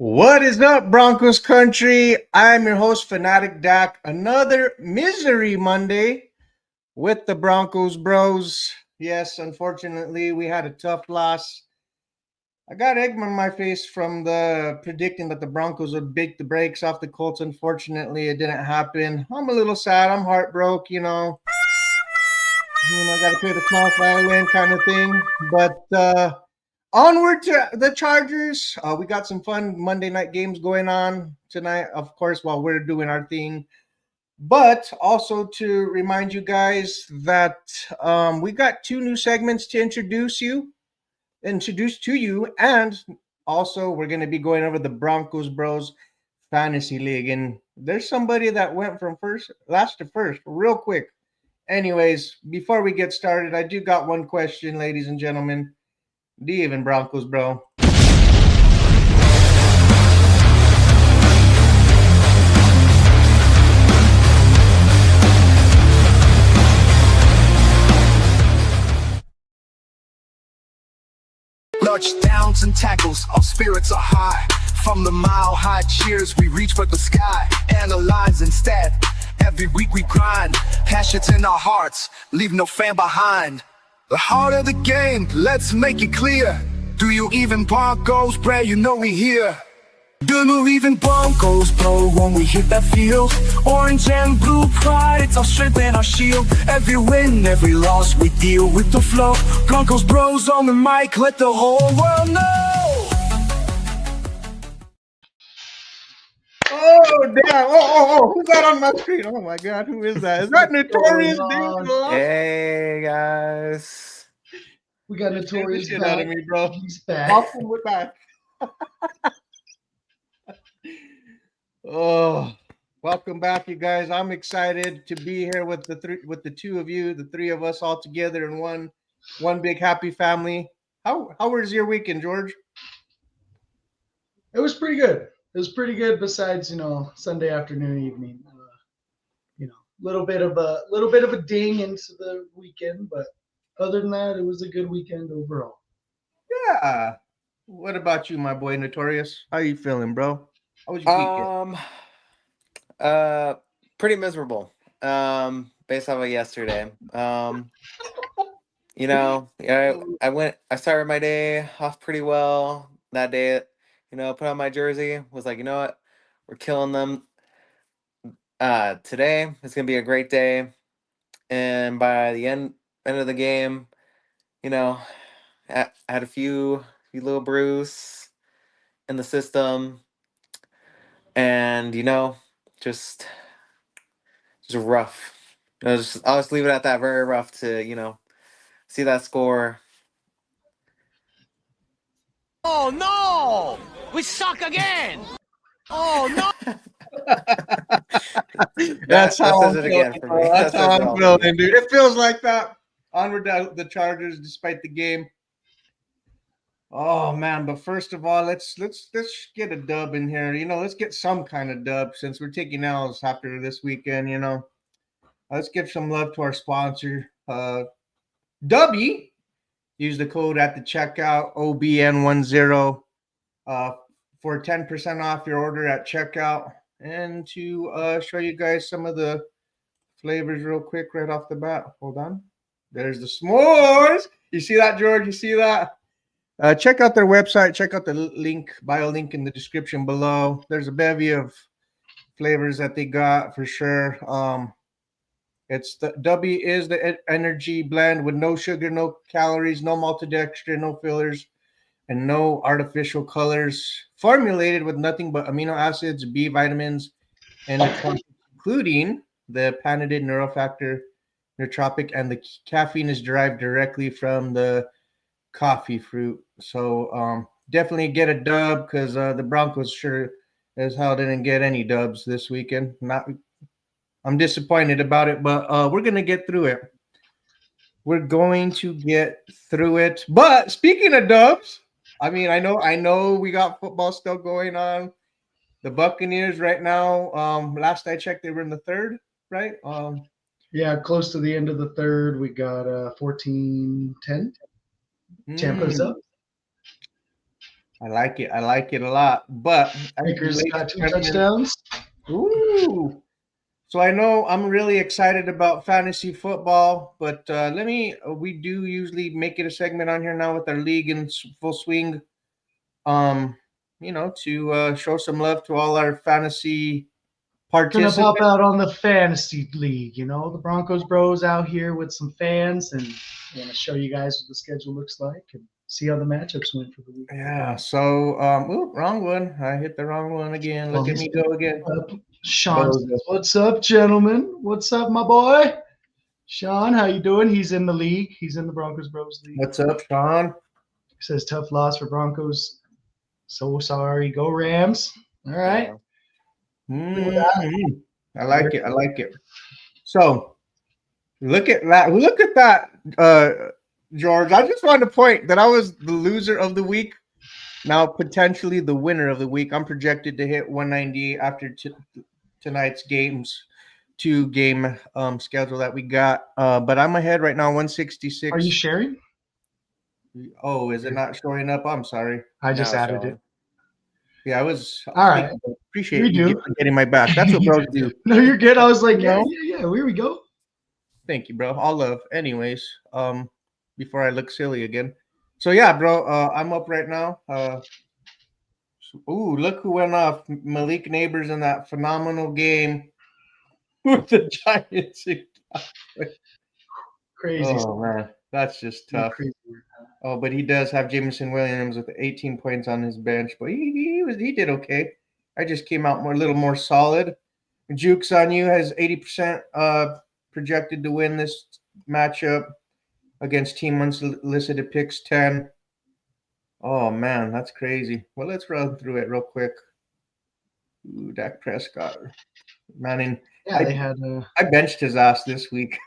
What is up, Broncos country? I'm your host, Fanatic Dak. Another misery Monday with the Broncos bros. Yes, unfortunately, we had a tough loss. I got egg on my face from the predicting that the Broncos would beat the brakes off the Colts. Unfortunately, it didn't happen. I'm a little sad. I'm heartbroken, I got to play the small violin kind of thing. But onward to the Chargers. We got some fun Monday night games going on tonight, of course, while we're doing our thing. But also to remind you guys that we got two new segments to introduce to you, and also we're going to be going over the Broncos Bros Fantasy League. And there's somebody that went from last to first, real quick. Anyways, before we get started, I do got one question, ladies and gentlemen. Do you even Broncos, bro? Touchdowns and tackles, our spirits are high. From the mile-high cheers, we reach for the sky. Analyze instead. Every week we grind. Passions in our hearts, leave no fan behind. The heart of the game, let's make it clear. Do you even Broncos, Brad? You know we here. Do you even Broncos, bro, when we hit that field? Orange and blue pride, it's our strength and our shield. Every win, every loss, we deal with the flow. Broncos bros on the mic, let the whole world know. Oh damn! Oh! Who's that on my screen? Oh my God! Who is that? Is that Notorious Dave? Hey guys, We got You scared the Notorious shit back. out of me, bro. He's back. Welcome, we're back. Oh, welcome back, you guys. I'm excited to be here with the two of you, the three of us all together in one big happy family. How was your weekend, George? It was pretty good. It was pretty good. Besides, Sunday afternoon, evening. Little bit of a ding into the weekend, but other than that, it was a good weekend overall. Yeah. What about you, my boy Notorious? How you feeling, bro? How was your weekend? pretty miserable. Based off of yesterday. I started my day off pretty well that day. Put on my jersey. Was like, you know what, we're killing them. Today it's gonna be a great day, and by the end of the game, you know, I had a few little bruise in the system, and just rough. I'll just leave it at that. Very rough to see that score. Oh no! We suck again! Oh no! That's That how says I'm it feeling, again for bro. me. That's That how says it I'm all for me. feeling, dude. It feels like that. Onward the Chargers, despite the game. Oh man! But first of all, let's get a dub in here. Let's get some kind of dub since we're taking L's after this weekend. Let's give some love to our sponsor, Dubby. Use the code at the checkout OBN10 uh, for 10% off your order at checkout. And to show you guys some of the flavors real quick right off the bat. Hold on. There's the s'mores. You see that, George? You see that? Check out their website. Check out the bio link in the description below. There's a bevy of flavors that they got for sure. It's the W is the energy blend with no sugar, no calories, no maltodextrin, no fillers, and no artificial colors. Formulated with nothing but amino acids, B vitamins, and including the panated neurofactor, nootropic, and the caffeine is derived directly from the coffee fruit. So definitely get a dub because the Broncos sure as hell didn't get any dubs this weekend. Not, I'm disappointed about it, but we're gonna get through it. We're going to get through it. But speaking of dubs, I know we got football still going on. The Buccaneers right now, last I checked, they were in the third, right? Yeah, close to the end of the third, we got 14-10. Tampa's up. I like it. I like it a lot. But Baker's ladies got and 2 gentlemen, touchdowns. ooh. So I know I'm really excited about fantasy football, but we do usually make it a segment on here now with our league in full swing. Um, to show some love to all our fantasy Gonna participants. pop out on the fantasy league. The Broncos bros out here with some fans, and want to show you guys what the schedule looks like and see how the matchups went for the week. Yeah. So, wrong one. I hit the wrong one again. Well, Look at me go again. Sean Bozo. says, "What's up, gentlemen? What's up, my boy? Sean, how you doing? He's in the league. He's in the Broncos Bros league. What's up, Sean? He says tough loss for Broncos. So sorry. Go Rams. All right. Yeah. I like it. I like it. So, look at that. Look at that, George. I just wanted to point that I was the loser of the week. Now, potentially the winner of the week. I'm projected to hit 198 after tonight's games, 2-game schedule that we got. But I'm ahead right now, Are you 166. sharing? Oh, is it not showing up? I'm sorry. I Now just it's added showing. it. Yeah, I was. All right. Thank you. Appreciate We you do. getting my back. That's what bros do. No, you're good. I was like, You yeah, know? yeah, yeah. Here we go. Thank you, bro. All love. Anyways, before I look silly again. So yeah, bro. I'm up right now. Ooh, look who went off. Malik Neighbors in that phenomenal game with the Giants. Crazy. Oh man, that's just tough. Crazy. Oh, but he does have Jameson Williams with 18 points on his bench, but he did okay. I just came out a little more solid. Jukes on you has 80% projected to win this matchup against Team Unsolicited Picks 10. Oh man, that's crazy. Well, let's run through it real quick. Ooh, Dak Prescott. Man, Yeah, they had. I benched his ass this week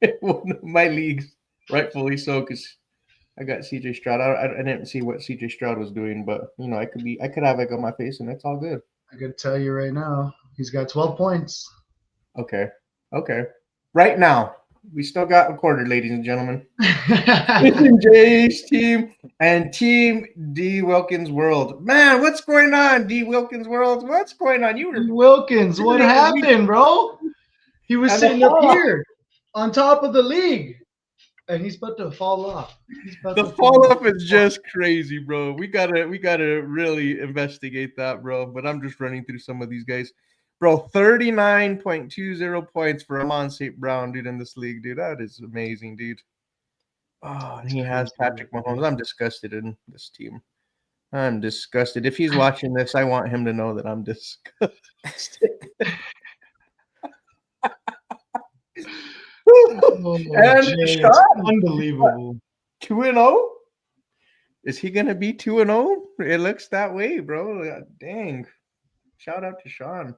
in one of my leagues, rightfully so, because I got CJ Stroud. I didn't see what CJ Stroud was doing, but I could have egg on my face, and it's all good. I could tell you right now, he's got 12 points. Okay. Right now, we still got a quarter, ladies and gentlemen. Listen, Jay's team and Team D Wilkins World. Man, what's going on, D Wilkins World? What's going on? You were Wilkins, what happened, bro? He was sitting up here on top of the league, and he's about to fall off. The fall off is just crazy, bro. We gotta really investigate that, bro. But I'm just running through some of these guys. Bro, 39.20 points for Amon St. Brown, dude, in this league, dude. That is amazing, dude. Oh, and he has Patrick Mahomes. I'm disgusted in this team. I'm disgusted. If he's watching this, I want him to know that I'm disgusted. And Jay, Sean, it's unbelievable. 2-0? Is he gonna be 2-0? It looks that way, bro. Dang. Shout out to Sean.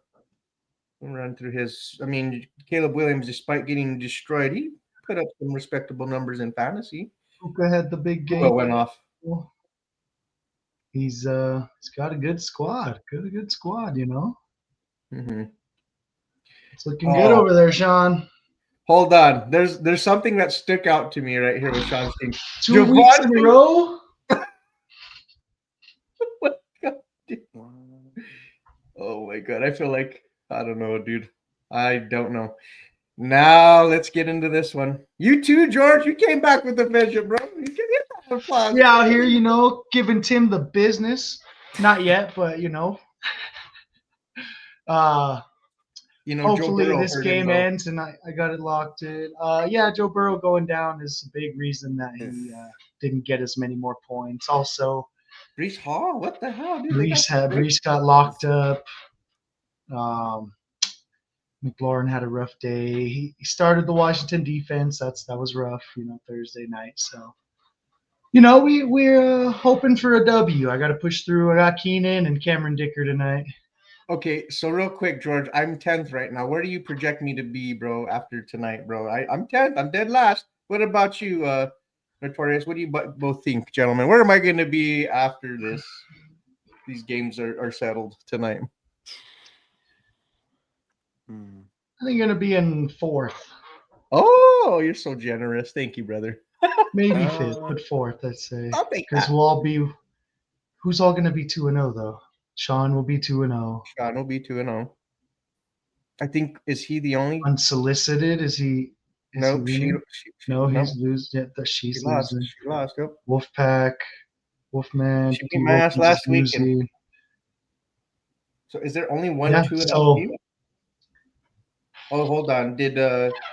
We'll run through his. I mean, Caleb Williams, despite getting destroyed, he put up some respectable numbers in fantasy. Puka had the big game. But went off. He's got a good squad. Good squad, Mm-hmm. It's looking good over there, Sean. Hold on. There's something that stuck out to me right here with Sean's team. 2 weeks in a row. Oh my god. I feel like I don't know, dude. I don't know. Now let's get into this one. You too, George. You came back with the vision, bro. You can get that applause. Yeah, out here, giving Tim the business. Not yet, but hopefully this game ends and I got it locked in. Yeah, Joe Burrow going down is a big reason that he didn't get as many more points. Also, Brees Hall, what the hell, dude? Brees got locked up. McLaurin had a rough day. He started the Washington defense. That was rough, Thursday night. So, we're hoping for a W. I got to push through. I got Keenan and Cameron Dicker tonight. Okay, so real quick, George, I'm 10th right now. Where do you project me to be, bro, after tonight, bro? I'm 10th. I'm dead last. What about you, Notorious? What do you both think, gentlemen? Where am I going to be after these games are settled tonight? I think you're going to be in 4th. Oh, you're so generous. Thank you, brother. Maybe 5th, but 4th, I'd say. I'll take because that. we'll all be Who's all going to be 2-0 though? Sean will be 2-0. Sean will be 2-0. I think, is he the only? Unsolicited, is he? Is he Nope. winning? No, Nope. he's losing. Yeah, She she's lost. losing. She lost. Yep. Wolfpack, Wolfman, She beat P. my ass Wilkins is last weekend. losing. So is there only one Yeah, 2-0 so team? Oh, hold on. Did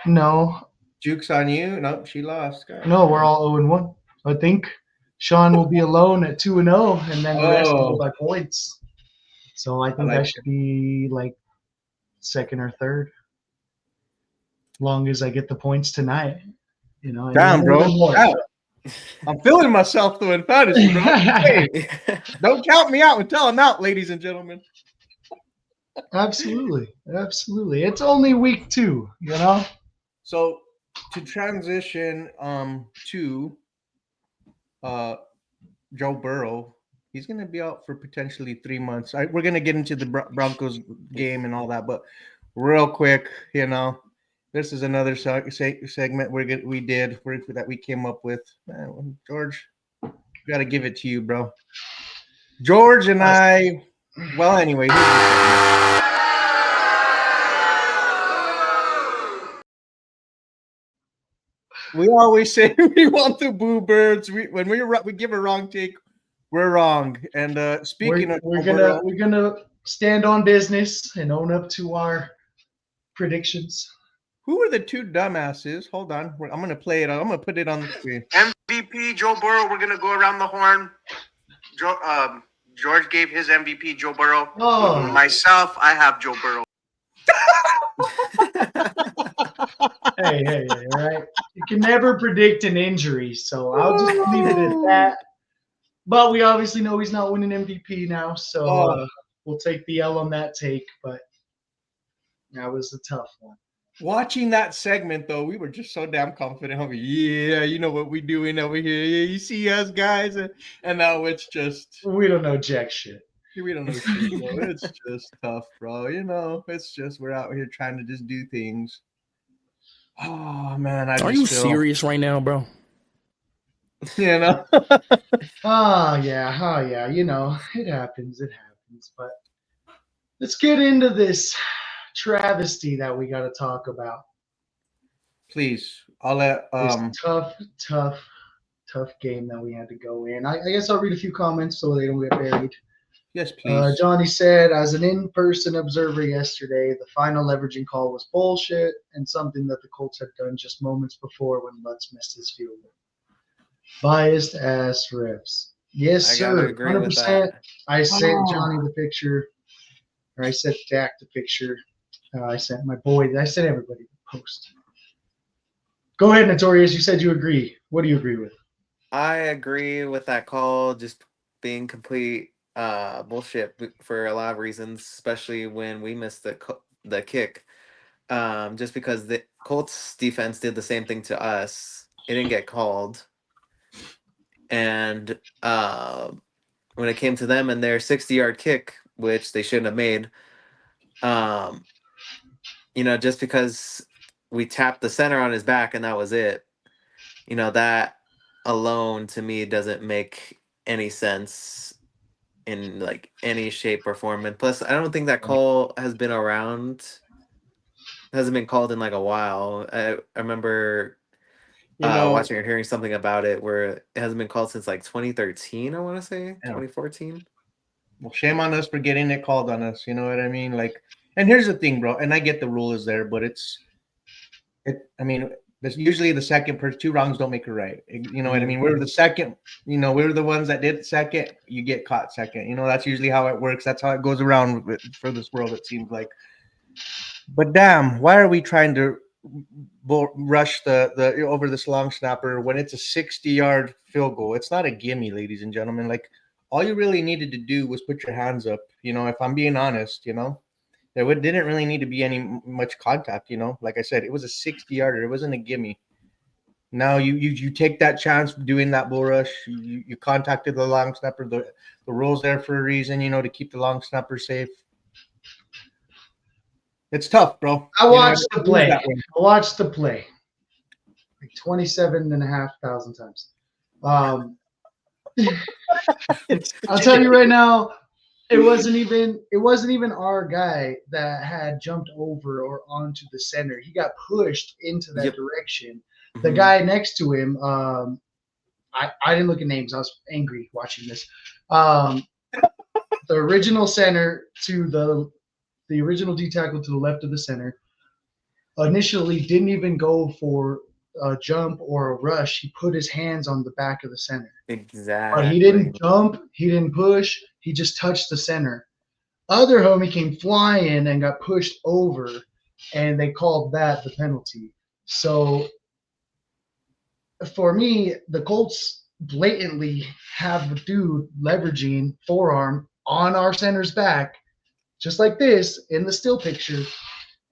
no, Jukes on you? Nope. She lost. God no, we're damn. all 0-1. I think Sean will be alone at 2-0, and then the rest will go Oh, by points. So I I think I like should it. be like second or third, long as I get the points tonight. You know, any Damn, more bro. the more. Damn. I'm feeling myself though in fantasy, bro. Hey, don't count me out until I'm out, ladies and gentlemen. Absolutely, absolutely. It's only week 2, you know. So to transition to uh Joe Burrow, he's going to be out for potentially 3 months. We're going to get into the Broncos game and all that, but real quick, this is another segment that we came up with. Man, George, got to give it to you, bro. George and I. Well, anyway, here's the segment. We always say we want the boo birds. When we give a wrong take, we're wrong. And speaking of we're Burrow, gonna stand on business and own up to our predictions. who are the two dumbasses? Hold on, I'm gonna play it. I'm gonna put it on the screen. MVP Joe Burrow. We're gonna go around the horn. George gave his MVP Joe Burrow. Oh, Myself, I have Joe Burrow. hey, all right. You can never predict an injury, so I'll just leave it at that. But we obviously know he's not winning MVP now, so we'll take the L on that take. But that was a tough one. Watching that segment, though, we were just so damn confident. Yeah, you know what we doing over here. Yeah, you see us guys, and now it's just We don't know jack shit. we don't know shit, bro. It's just tough, bro. It's just we're out here trying to just do things. Oh man, Are you serious right now, bro? You know. Oh yeah. You know, it happens. But let's get into this travesty that we got to talk about. Please, I'll let This tough game that we had to go in. I guess I'll read a few comments so they don't get buried. Yes, please. Johnny said, as an in-person observer yesterday, the final leveraging call was bullshit and something that the Colts had done just moments before when Lutz missed his field goal. Biased ass refs. Yes, I sir. gotta agree with 100%. that. I sent Johnny the picture, or I sent Dak the picture. I sent my boy. I sent everybody the post. Go ahead, Notorious. You said you agree. What do you agree with? I agree with that call just being complete bullshit for a lot of reasons, especially when we missed the kick. Just because the Colts defense did the same thing to us, it didn't get called, and when it came to them and their 60-yard kick, which they shouldn't have made, just because we tapped the center on his back and that was it, that alone to me doesn't make any sense in like any shape or form. And plus, I don't think that call has been around, hasn't been called in like a while. I remember watching or hearing something about it where it hasn't been called since like 2013, I want to say 2014. Well, shame on us for getting it called on us. You know what I mean? Like, and here's the thing, bro. And I get the rule is there, but I mean, there's usually the second person. 2 wrongs don't make a right. You know what I mean? We're the second. We're the ones that did second. You get caught second. That's usually how it works. That's how it goes around for this world. It seems like. But damn, why are we trying to rush the over this long snapper when it's a 60-yard field goal? It's not a gimme, ladies and gentlemen. Like, all you really needed to do was put your hands up. If I'm being honest, there didn't really need to be much contact. Like I said, it was a 60-yarder. It wasn't a gimme. Now you take that chance doing that bull rush. You contacted the long snapper. The rule's there for a reason, to keep the long snapper safe. It's tough, bro. I watched the play. Like 27,500 times. I'll tell you right now, it wasn't even our guy that had jumped over or onto the center. He got pushed into that Yep. direction. The Mhm. guy next to him, I didn't look at names. I was angry watching this. Um, the original center to the original D tackle to the left of the center initially didn't even go for a jump or a rush. He put his hands on the back of the center. But he Exactly. didn't jump, he didn't push, he just touched the center. Other homie came flying and got pushed over, and they called that the penalty. So for me, the Colts blatantly have the dude leveraging forearm on our center's back, just like this in the still picture.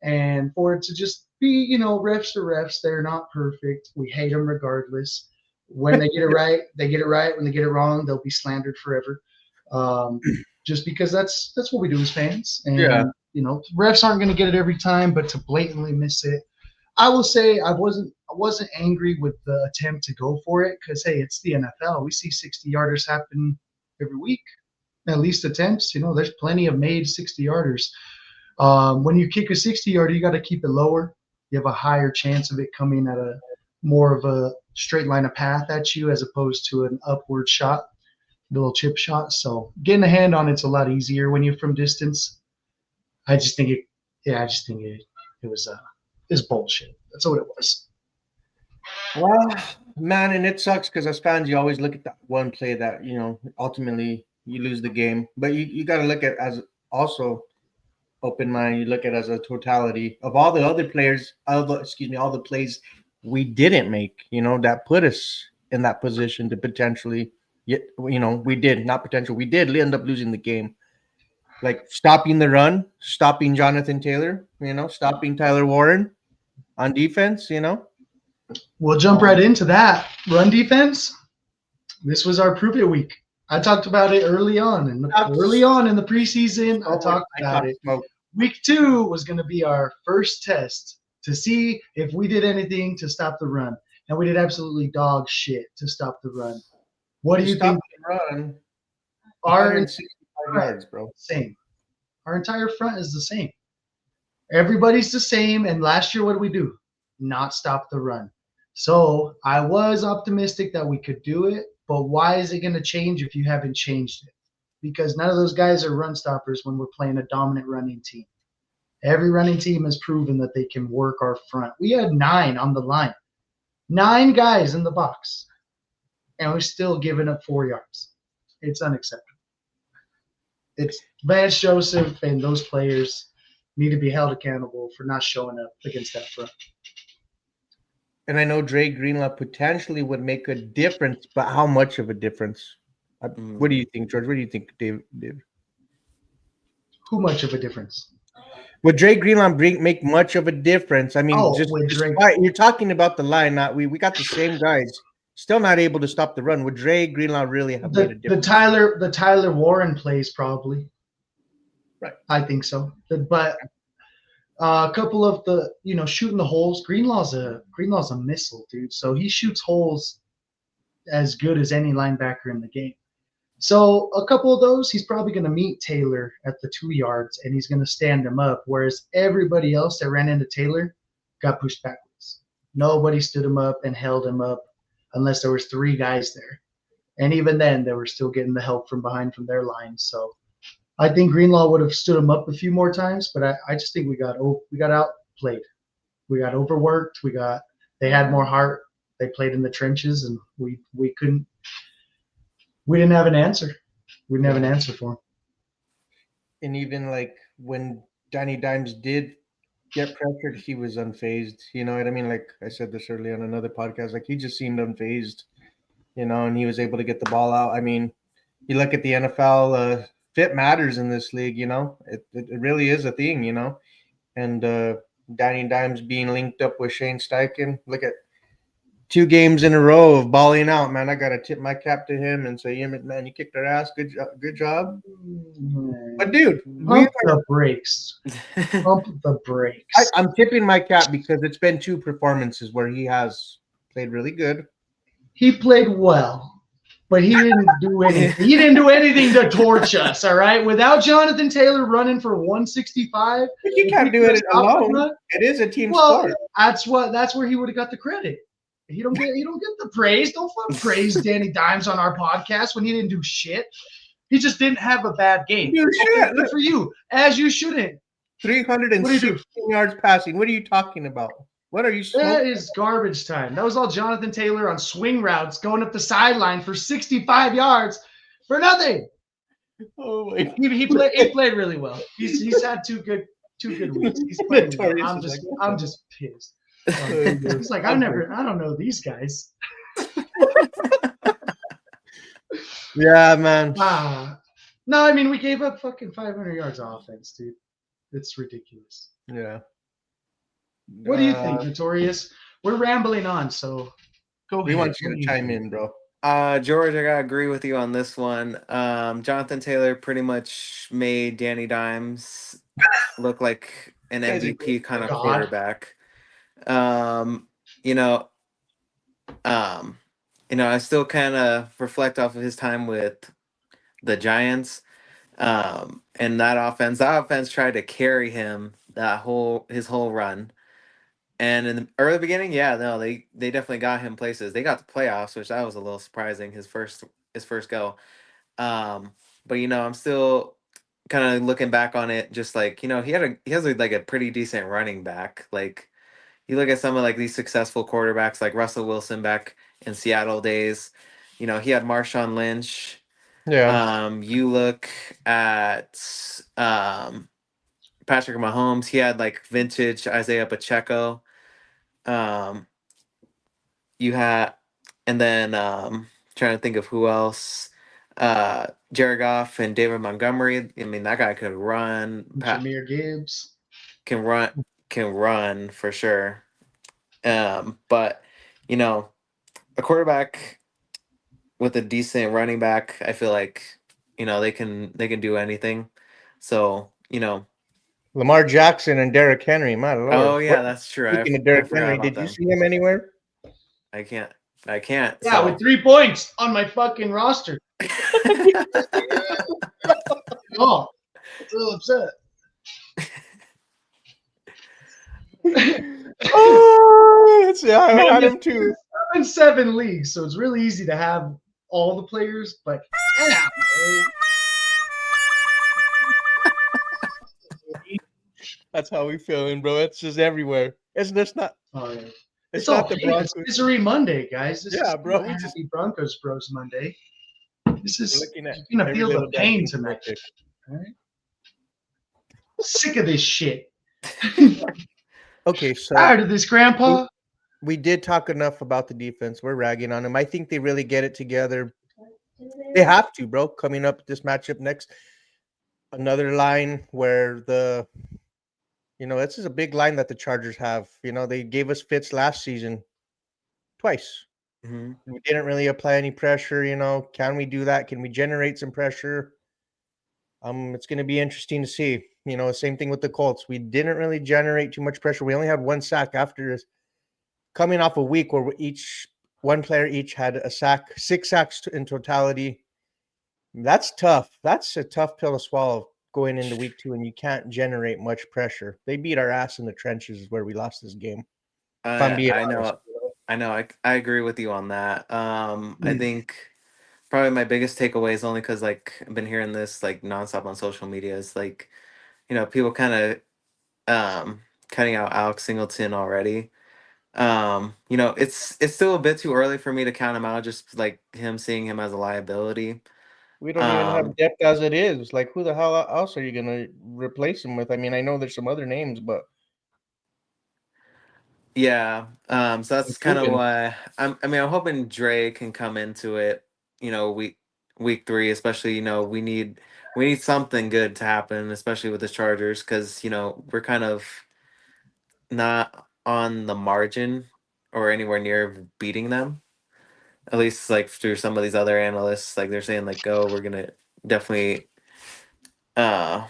And for it to just be, refs are refs. They're not perfect. We hate them regardless. When they get it right, they get it right. When they get it wrong, they'll be slandered forever. Just because that's what we do as fans. And Yeah. refs aren't going to get it every time, but to blatantly miss it, I will say I wasn't angry with the attempt to go for it because hey, it's the NFL. We see 60-yarders happen every week. At least attempts. There's plenty of made 60-yarders. When you kick a 60-yarder, you got to keep it lower. You have a higher chance of it coming at a more of a straight line of path at you as opposed to an upward shot, a little chip shot. So getting a hand on it's a lot easier when you're from distance. I just think it was bullshit. That's what it was. Well, man, and it sucks because as fans, you always look at that one play that ultimately you lose the game. But you got to look at as also open mind. You look at it as a totality of all the other players, all the plays we didn't make. That put us in that position to potentially, we did not potential. We did end up losing the game. Like stopping the run, stopping Jonathan Taylor, stopping Tyler Warren on defense. We'll jump right into that. Run defense. This was our prove it week. I talked about it early on in the preseason. I talked about it. Week 2 was going to be our first test to see if we did anything to stop the run, and we did absolutely dog shit to stop the run. What do you think? Run Our 165 yards, bro. Same. Our entire front is the same. Everybody's the same. And last year, what did we do? Not stop the run. So I was optimistic that we could do it, but why is it going to change if you haven't changed it? Because none of those guys are run stoppers when we're playing a dominant running team. Every running team has proven that they can work our front. We had 9 on the line, 9 guys in the box, and we're still giving up 4 yards. It's unacceptable. It's Vance Joseph and those players need to be held accountable for not showing up against that front. And I know Dre Greenlaw potentially would make a difference, but how much of a difference? What do you think, George? What do you think, Dave? Who much of a difference? Would Dre Greenlaw make much of a difference? I mean, you're talking about the line. Not we got the same guys, still not able to stop the run. Would Dre Greenlaw really have made a difference? The Tyler Warren plays probably. Right. I think so. But a couple of the shooting the holes. Greenlaw's a missile, dude. So he shoots holes as good as any linebacker in the game. So a couple of those, he's probably going to meet Taylor at the 2 yards, and he's going to stand him up. Whereas everybody else that ran into Taylor got pushed backwards. Nobody stood him up and held him up unless there was 3 guys there. And even then, they were still getting the help from behind from their line. So I think Greenlaw would have stood him up a few more times, but I just think we got outplayed. We got overworked. They had more heart. They played in the trenches, and we couldn't. We didn't have an answer. We didn't have an answer for him. And even like when Danny Dimes did get pressured, he was unfazed. You know what I mean? Like I said this earlier on another podcast, like he just seemed unfazed, and he was able to get the ball out. I mean, you look at the NFL, fit matters in this league, it really is a thing, and Danny Dimes being linked up with Shane Steichen, look at 2 games in a row of balling out, man. I got to tip my cap to him and say, yeah, man, you kicked our ass. Good job. But, dude, pump the brakes. Pump the brakes. I'm tipping my cap because it's been 2 performances where he has played really good. He played well. but he didn't do anything. He didn't do anything to torch us. All right, without Jonathan Taylor running for 165, But you can't do it alone. Run, it is a team well, sport. That's where he would have got the credit. He don't get the praise. Don't praise Danny Dimes on our podcast when he didn't do shit. He just didn't have a bad game. Okay, good for you, as you shouldn't. 316 yards passing. What are you talking about? What are you smoking? That is garbage time. That was all Jonathan Taylor on swing routes going up the sideline for 65 yards for nothing. Oh my! He played really well. He's had two good weeks. He's playing well. I'm just pissed. It's like I don't know these guys. Yeah, man. No, I mean we gave up fucking 500 yards of offense, dude. It's ridiculous. Yeah. What do you think, Notorious? We're rambling on, so go we ahead. want you to chime in, bro. George, I gotta agree with you on this one. Jonathan Taylor pretty much made Danny Dimes look like an MVP kind of quarterback. I still kind of reflect off of his time with the Giants. And that offense tried to carry him his whole run. And in the early beginning, they definitely got him places. They got the playoffs, which that was a little surprising. His first go. But I'm still kind of looking back on it, just like he has like a pretty decent running back. Like you look at some of like these successful quarterbacks, like Russell Wilson back in Seattle days. He had Marshawn Lynch. Yeah. You look at Patrick Mahomes. He had like vintage Isaiah Pacheco. You had, and then trying to think of who else. Jared Goff and David Montgomery. I mean, that guy could run. Jahmyr Gibbs can run for sure. But a quarterback with a decent running back, I feel like they can do anything. So Lamar Jackson and Derrick Henry, my lord. Oh yeah, that's true. Speaking of Derrick Henry, did you see him anywhere? I can't. Yeah, with 3 points on my fucking roster. Oh, I'm so upset. I had him too. I'm in 7 leagues, so it's really easy to have all the players, but yeah. That's how we feeling, bro. It's just everywhere. It's just not. It's not the Broncos. It's Misery Monday, guys. Bro. We just be Broncos Bros Monday. This is you're gonna feel the pain tonight. All right. Sick of this shit. Okay, so tired of this, Grandpa. We did talk enough about the defense. We're ragging on them. I think they really get it together. They have to, bro. Coming up this matchup next, another line where this is a big line that the Chargers have. They gave us fits last season twice. Mm-hmm. We didn't really apply any pressure. Can we do that? Can we generate some pressure? It's going to be interesting to see. Same thing with the Colts. We didn't really generate too much pressure. We only had 1 sack after this, coming off a week where one player each had a sack, 6 sacks in totality. That's tough. That's a tough pill to swallow going into week 2, and you can't generate much pressure. They beat our ass in the trenches is where we lost this game. I know. I agree with you on that. I think probably my biggest takeaway is only because like I've been hearing this like nonstop on social media. Is like, people kind of cutting out Alex Singleton already. It's still a bit too early for me to count him out. Just like seeing him as a liability. We don't even have depth as it is. Like, who the hell else are you going to replace him with? I mean, I know there's some other names, but. Yeah. So that's kind of why I'm hoping Dre can come into it, week 3, especially, we need something good to happen, especially with the Chargers, because, we're kind of not on the margin or anywhere near beating them. At least like through some of these other analysts, like they're saying like, we're gonna definitely not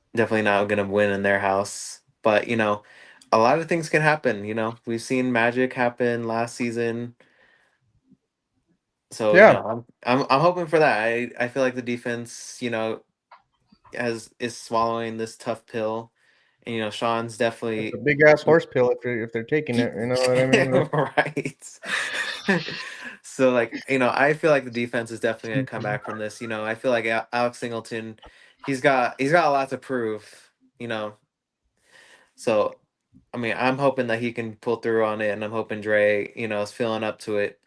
gonna win in their house. But a lot of things can happen. We've seen magic happen last season. So Yeah, I'm hoping for that. I feel like the defense, is swallowing this tough pill, and Sean's it's a definitely big ass horse pill if they're taking it. You know what I mean? right. So I feel like the defense is definitely gonna come back from this. I feel like Alex Singleton, he's got a lot to prove. So I mean, I'm hoping that he can pull through on it, and I'm hoping Dre, is feeling up to it.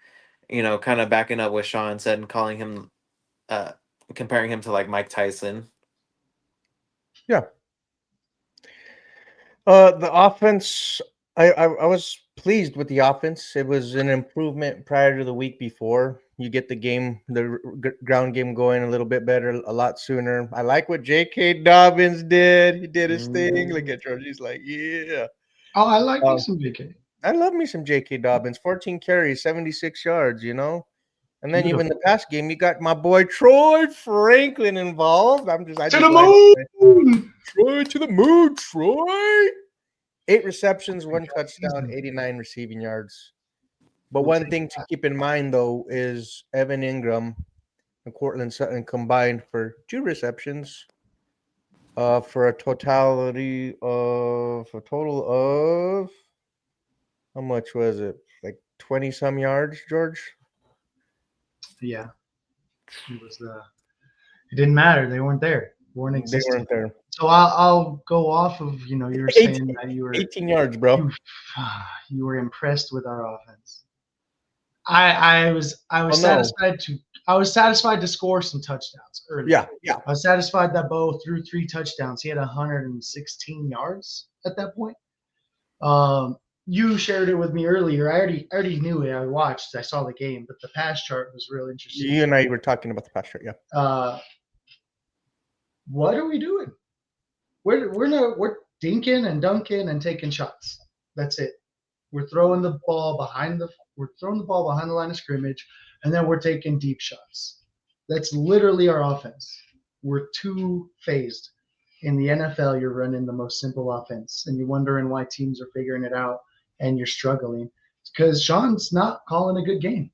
Kind of backing up what Sean said and calling him, uh, comparing him to like Mike Tyson. Yeah. The offense. I was pleased with the offense. It was an improvement prior to the week before. You get the ground game going a little bit better, a lot sooner. I like what J.K. Dobbins did. He did his thing. Look Mm. at George. He's like, yeah. Oh, I like me Um, some VK. I love me some J.K. Dobbins. 14 carries, 76 yards. And then Beautiful. in the past game, you got my boy Troy Franklin involved. I To just the like moon. Troy to the moon, Troy. 8 receptions, 1 touchdown, 89 receiving yards. But We'll one take thing to keep in mind, though, is Evan Ingram and Cortland Sutton combined for 2 receptions, for a total of how much was it? Like 20 some yards, George? Yeah, it was it didn't matter. They weren't there. Weren't They existing. weren't there. So I'll go off of you were 18, saying that 18 yards, bro. you you were impressed with our offense. I was Oh, no. satisfied to score some touchdowns early. Yeah, yeah. I was satisfied that Bo threw 3 touchdowns. He had 116 yards at that point. You shared it with me earlier. I already knew it. I watched. I saw the game, but the pass chart was real interesting. You and I were talking about the pasture, yeah. What are we doing? We're dinking and dunking and taking shots. That's it. We're throwing the ball behind the line of scrimmage, and then we're taking deep shots. That's literally our offense. We're too phased. In the NFL, you're running the most simple offense, and you're wondering why teams are figuring it out and you're struggling. It's because Sean's not calling a good game.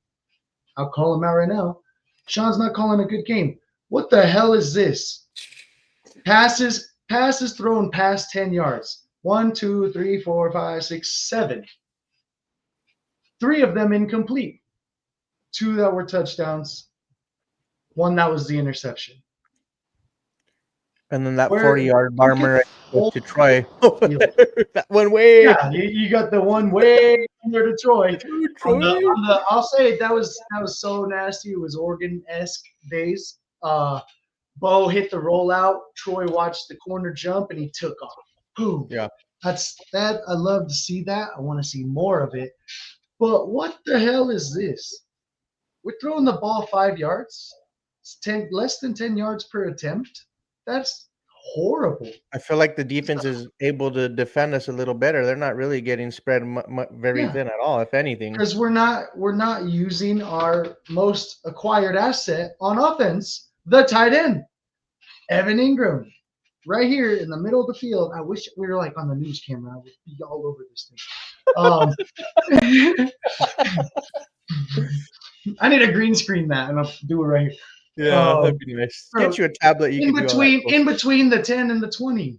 I'll call him out right now. Sean's not calling a good game. What the hell is this? Passes thrown past 10 yards. 1, 2, 3, 4, 5, 6, 7. 3 of them incomplete. 2 that were touchdowns. 1 that was the interception. And then that Where 40-yard look at barmer the to Troy. field. That one way. Yeah, you got the one way under Detroit. Troy. I'll say that was so nasty. It was Oregon-esque days. Bo hit the rollout. Troy watched the corner jump and he took off. Boom. Yeah. That. I love to see that. I want to see more of it. But what the hell is this? We're throwing the ball 5 yards. It's less than 10 yards per attempt. That's horrible. I feel like the defense is able to defend us a little better. They're not really getting spread very Yeah. thin at all, if anything. Because we're not using our most acquired asset on offense, the tight end, Evan Ingram, right here in the middle of the field. I wish we were like on the news camera. I would be all over this thing. I need a green screen that, and I'll do it right here. Yeah, that'd be nice. Get you a tablet. You in can between do all that. in between the 10 and the 20.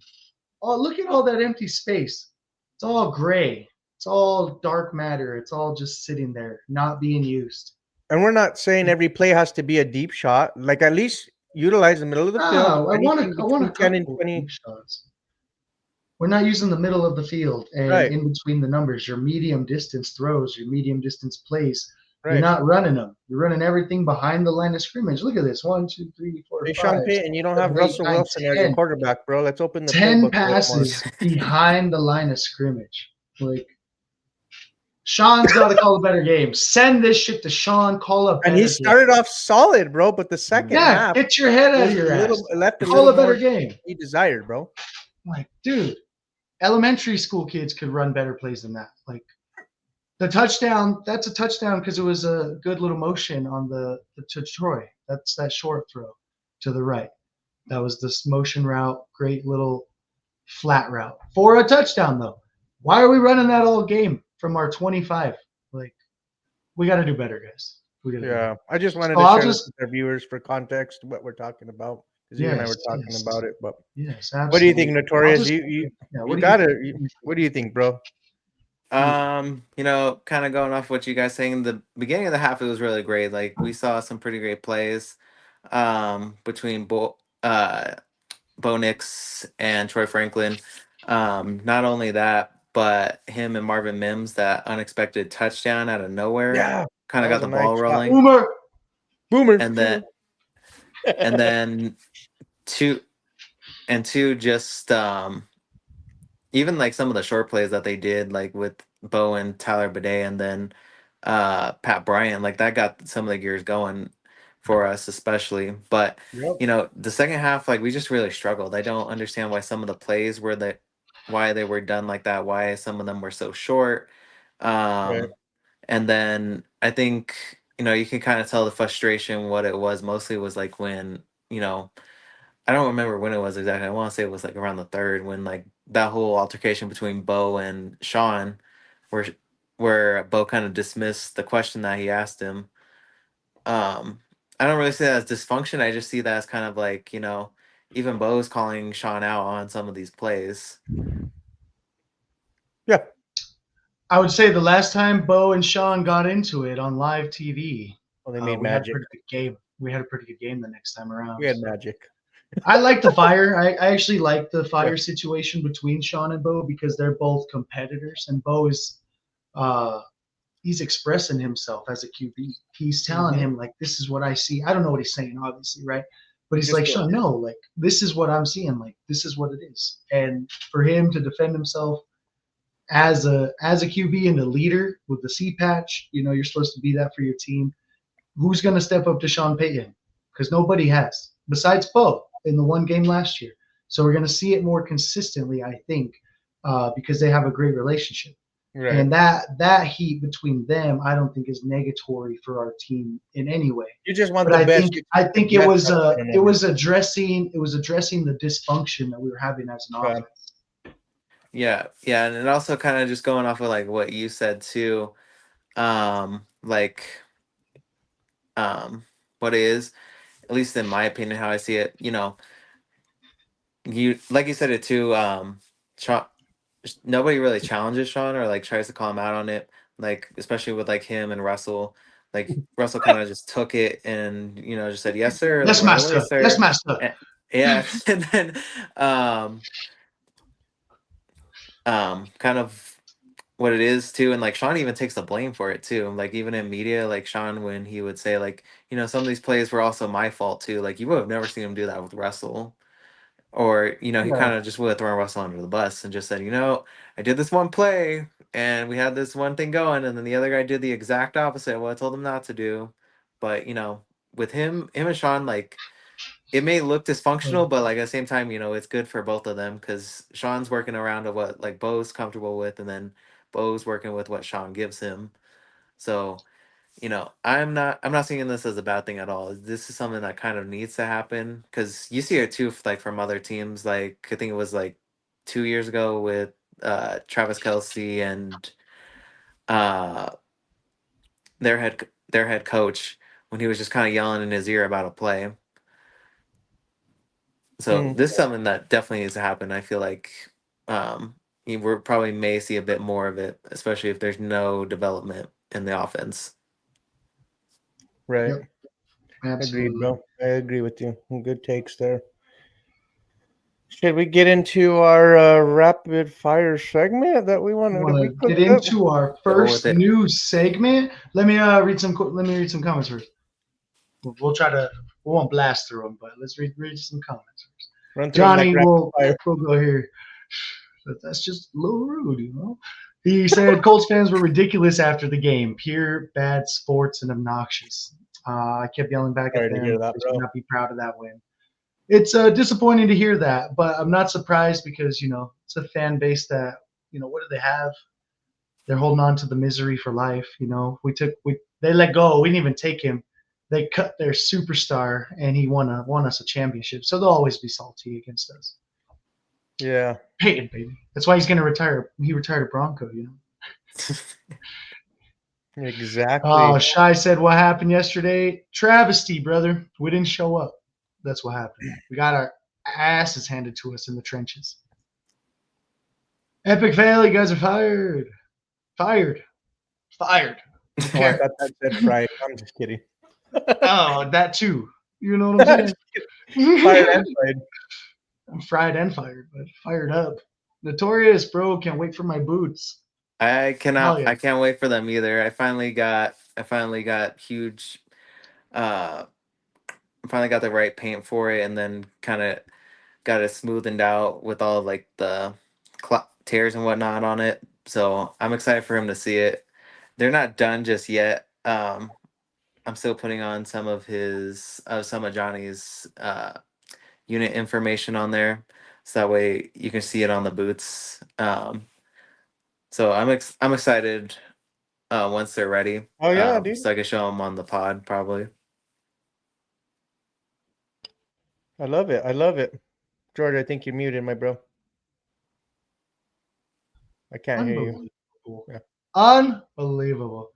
Oh, look at all that empty space. It's all gray. It's all dark matter. It's all just sitting there, not being used. And we're not saying every play has to be a deep shot. Like, at least utilize the middle of the field. I want Anything between 10 and 20. deep shots. We're not using the middle of the field and Right. in between the numbers. Your medium distance throws, your medium distance plays. Right. You're not running them. You're running everything behind the line of scrimmage. Look at this. 1, 2, 3, 4, Hey, 5. Sean Payton, you don't have 7, 8, Russell 9, Wilson as your quarterback, bro. Let's open the 10 playbook a little more. passes behind the line of scrimmage. Like, Sean's got to call a better game. Send this shit to Sean. Call a better And he started off solid, bro. But the second half, get your head out of your ass. left a Call little a better more game. he desired, bro. Like, dude, elementary school kids could run better plays than that. Like, the touchdown, that's a touchdown because it was a good little motion on to Troy. That's that short throw to the right. That was this motion route, great little flat route for a touchdown, though. Why are we running that all game from our 25? Like, we got to do better, guys. We gotta do Yeah, that. I just wanted So to I'll share this just with our viewers for context what we're talking about because you and I yes, were talking yes, about it. But yes, what do you think, absolutely. I'll Notorious? just You yeah. you What do you got think? it. What do you think, bro? Kind of going off what you guys saying, the beginning of the half it was really great. Like we saw some pretty great plays between Bo Nix and Troy Franklin. Not only that, but him and Marvin Mims, that unexpected touchdown out of nowhere, Yeah, kind that of got was a the nice ball shot. rolling. Boomer. Boomer. And then and then two two just even like some of the short plays that they did, like with Bo and Tyler Bidet, and then Pat Bryant, like that got some of the gears going for us, especially. But Yep. the second half, like we just really struggled. I don't understand why some of the plays were why they were done like that, why some of them were so short. Right. And then I think, you can kind of tell the frustration. What it was mostly was like when, I don't remember when it was exactly. I want to say it was like around the third, when like that whole altercation between Bo and Sean, where where Bo kind of dismissed the question that he asked him. I don't really see that as dysfunction. I just see that as kind of like, even Bo's calling Sean out on some of these plays. Yeah. I would say the last time Bo and Sean got into it on live TV, Well, they made we had a magic. pretty good game. We had a pretty good game the next time around. We had So. magic. I like the fire. I actually like the fire Yeah. situation between Sean and Bo because they're both competitors, and Bo is uh, he's expressing himself as a QB. He's telling Mhm. him like, "This is what I see." I don't know what he's saying, obviously, right? But he's Just like, go. "Sean, no, like this is what I'm seeing. Like this is what it is." And for him to defend himself as a QB and a leader with the C patch, you're supposed to be that for your team. Who's going to step up to Sean Payton? Because nobody has, besides Bo in the one game last year. So we're going to see it more consistently, I think, because they have a great relationship. Right. And that heat between them, I don't think is negatory for our team in any way. You just want But the I best. think You I expect the think it best was out of one another. it was addressing the dysfunction that we were having as an Yeah. offense. Yeah, and it also kind of just going off of like what you said too, like what is, at least in my opinion, how I see it, you like you said it too, Sean, nobody really challenges Sean or like tries to call him out on it, like especially with like him and Russell. Like Russell kind of just took it and just said yes sir, like That's right messed away up. That's sir. messed up. Yeah, and then um kind of what it is too, and like Sean even takes the blame for it too, like even in media, like Sean, when he would say like, some of these plays were also my fault too, like you would have never seen him do that with Russell. Or he Yeah. kind of just would have thrown Russell under the bus and just said, I did this one play and we had this one thing going, and then the other guy did the exact opposite of what I told him not to do. But with him and Sean, like it may look dysfunctional, but like at the same time, it's good for both of them because Sean's working around to what like Bo's comfortable with, and then Bo's working with what Sean gives him. So I'm not seeing this as a bad thing at all. This is something that kind of needs to happen because you see it too, like from other teams. Like I think it was like 2 years ago with Travis Kelsey and uh, their head coach, when he was just kind of yelling in his ear about a play. So Mm. this is something that definitely needs to happen. I feel like we probably may see a bit more of it, especially if there's no development in the offense. Right. Yep, Agreed, absolutely. bro. I agree with you. Good takes there. Should we get into our rapid fire segment that we wanted Want we to get cooked up? into our Go with first it. news segment? Let me read some. Let me read some comments first. We'll try to. We won't blast through them, but let's read some comments first. Run through them like Johnny, rapid we'll fire. we'll go here. That's just a little rude. He said Colts fans were ridiculous after the game, pure bad sports and obnoxious. I kept yelling back at Sorry to them. hear that, They should bro. not be proud of that win. It's disappointing to hear that, but I'm not surprised because it's a fan base that what do they have? They're holding on to the misery for life. They let go. We didn't even take him. They cut their superstar, and he won us a championship. So they'll always be salty against us. Yeah. Peyton, baby. That's why he's gonna retire. He retired a Bronco. Exactly. Shai said, what happened yesterday? Travesty, brother. We didn't show up. That's what happened. We got our asses handed to us in the trenches. Epic fail. You guys are fired. Fired. Fired. Don't Oh, I care. thought that said fried. I'm just kidding. Oh, that too. You know what I'm Fired saying? and fried. I'm fried and fired, but fired up. Notorious, bro. Can't wait for my boots. I cannot. Hell yeah. I can't wait for them either. I finally got huge. I finally got the right paint for it, and then kind of got it smoothened out with all like the tears and whatnot on it. So I'm excited for him to see it. They're not done just yet. I'm still putting on some of Johnny's unit information on there, so that way you can see it on the boots. So I'm excited once they're ready. Oh yeah, dude. So I can show them on the pod probably. I love it. I love it. George, I think you're muted, my bro. I can't hear you. Unbelievable. Yeah. Unbelievable.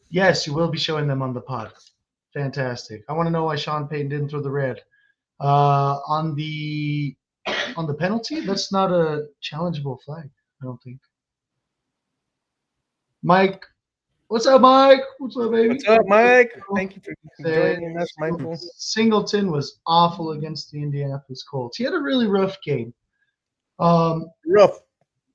Yes, you will be showing them on the pod. Fantastic. I want to know why Sean Payton didn't throw the red. On the penalty, that's not a challengeable flag, I don't think. Mike, what's up, Mike? What's up, baby? What's up, Mike? Thank you for joining us, Michael. Singleton was awful against the Indianapolis Colts. He had a really rough game. Rough.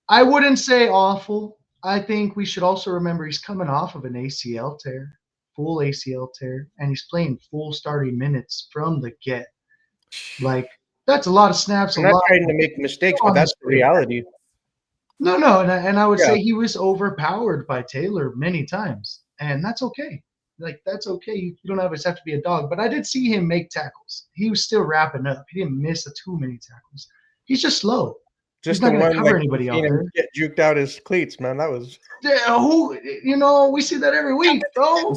I wouldn't say awful. I think we should also remember he's coming off of an ACL tear, full ACL tear, and he's playing full starting minutes from the get. Like, that's a lot of snaps. I'm not trying to make mistakes, but that's the reality. No, and I would say he was overpowered by Taylor many times, and that's okay. Like, that's okay. You don't always have to be a dog. But I did see him make tackles. He was still wrapping up. He didn't miss too many tackles. He's just slow. Just He's not the going one to cover like anybody out there. Get juked out his cleats, man. That was we see that every week, bro.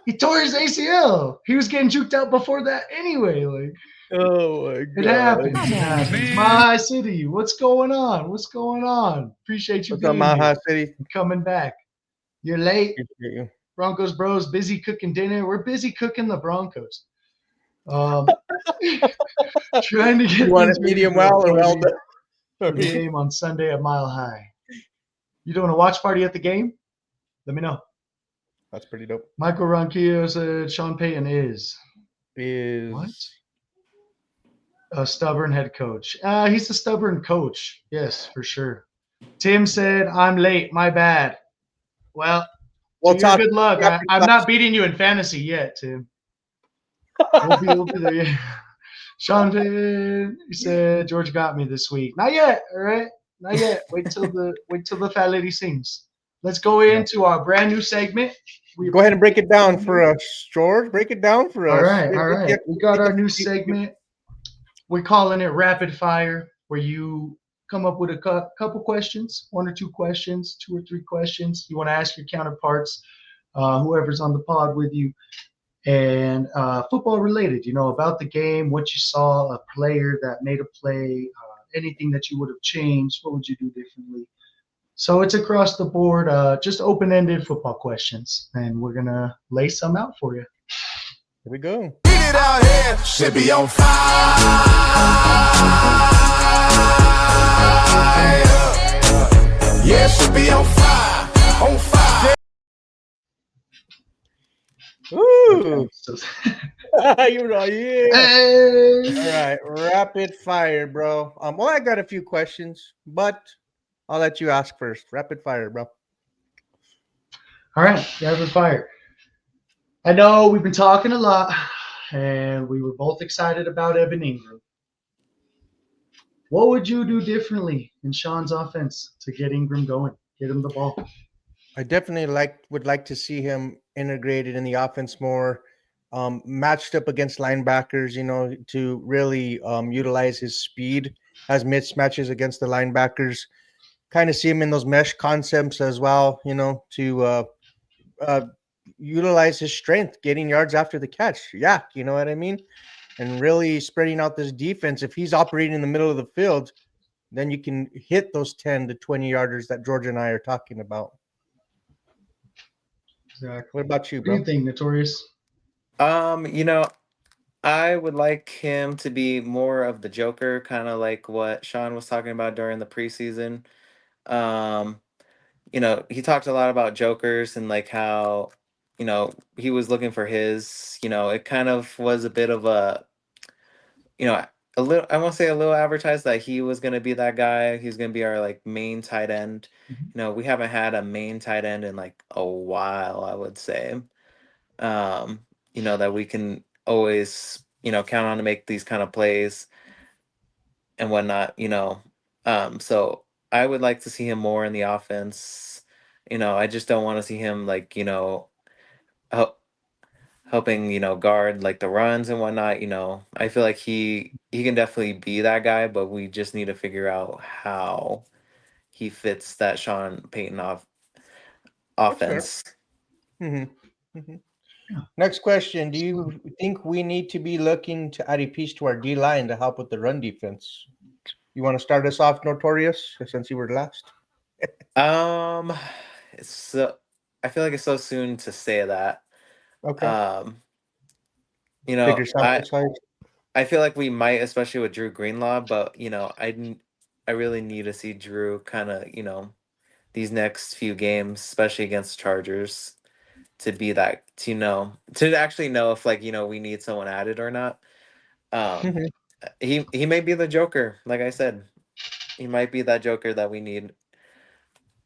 He tore his ACL. He was getting juked out before that anyway. Like, oh my god, it happens. It happens. My City, what's going on? What's going on? Appreciate you What's up, being Maha here. City? Coming back. You're late. Appreciate you. Broncos bros busy cooking dinner. We're busy cooking the Broncos. Trying to get You want things it ready medium for well or the well done? for the game on Sunday at Mile High. You doing a watch party at the game? Let me know. That's pretty dope. Michael Ronquillo said Sean Payton is What? A stubborn head coach. He's a stubborn coach. Yes, for sure. Tim said, I'm late. My bad. Well, We'll to your talk good luck. after I'm class. not beating you in fantasy yet, Tim. We'll be there. Yeah. Sean Payton, he said, George got me this week. Not yet, all right? Not yet. Wait till the fat lady sings. Let's go into our brand new segment. Go ahead and break it down for us, George. Break it down for us. All right. We got our new segment. We're calling it Rapid Fire, where you come up with a couple questions, 1 or 2 questions, 2 or 3 questions. You want to ask your counterparts, whoever's on the pod with you, and football related, about the game, what you saw, a player that made a play, anything that you would have changed, what would you do differently? So it's across the board, just open-ended football questions, and we're going to lay some out for you. Here we go. It out here should be on fire. Yeah, should be on fire. On fire. Ooh. You know, yeah. Hey. All right, rapid fire, bro. Well, I got a few questions, but I'll let you ask first. Rapid fire, bro. All right, rapid fire. I know we've been talking a lot, and we were both excited about Evan Ingram. What would you do differently in Sean's offense to get Ingram going, get him the ball? I definitely would like to see him integrated in the offense more, matched up against linebackers, to really utilize his speed as mismatches against the linebackers. Kind of see him in those mesh concepts as well, to utilize his strength, getting yards after the catch. Yeah, you know what I mean? And really spreading out this defense. If he's operating in the middle of the field, then you can hit those 10 to 20 yarders that George and I are talking about. Exactly. What about you, What do you bro? think, Notorious? You know, I would like him to be more of the Joker, kind of like what Sean was talking about during the preseason. Um, he talked a lot about Jokers and like how, he was looking for his, it kind of was a bit of a, you know, a little, I won't say a little advertised that he was going to be that guy. He's going to be our like main tight end. Mhm. We haven't had a main tight end in like a while, I would say. Um, that we can always, count on to make these kind of plays and whatnot. So I would like to see him more in the offense. I just don't want to see him like, help, helping, guard like the runs and whatnot. I feel like he can definitely be that guy, but we just need to figure out how he fits that Sean Payton That's fair. offense. hmm hmm Yeah. Next question: Do you think we need to be looking to add a piece to our D line to help with the run defense? You want to start us off, Notorious, since you were last? Um, it's so I feel like it's so soon to say that. Okay. Um, Bigger sample I size. I feel like we might, especially with Drew Greenlaw, but I really need to see Drew kind of, these next few games, especially against the Chargers, to be that to actually know if like, we need someone added or not. Um, hmm he may be the Joker, like I said. He might be that Joker that we need.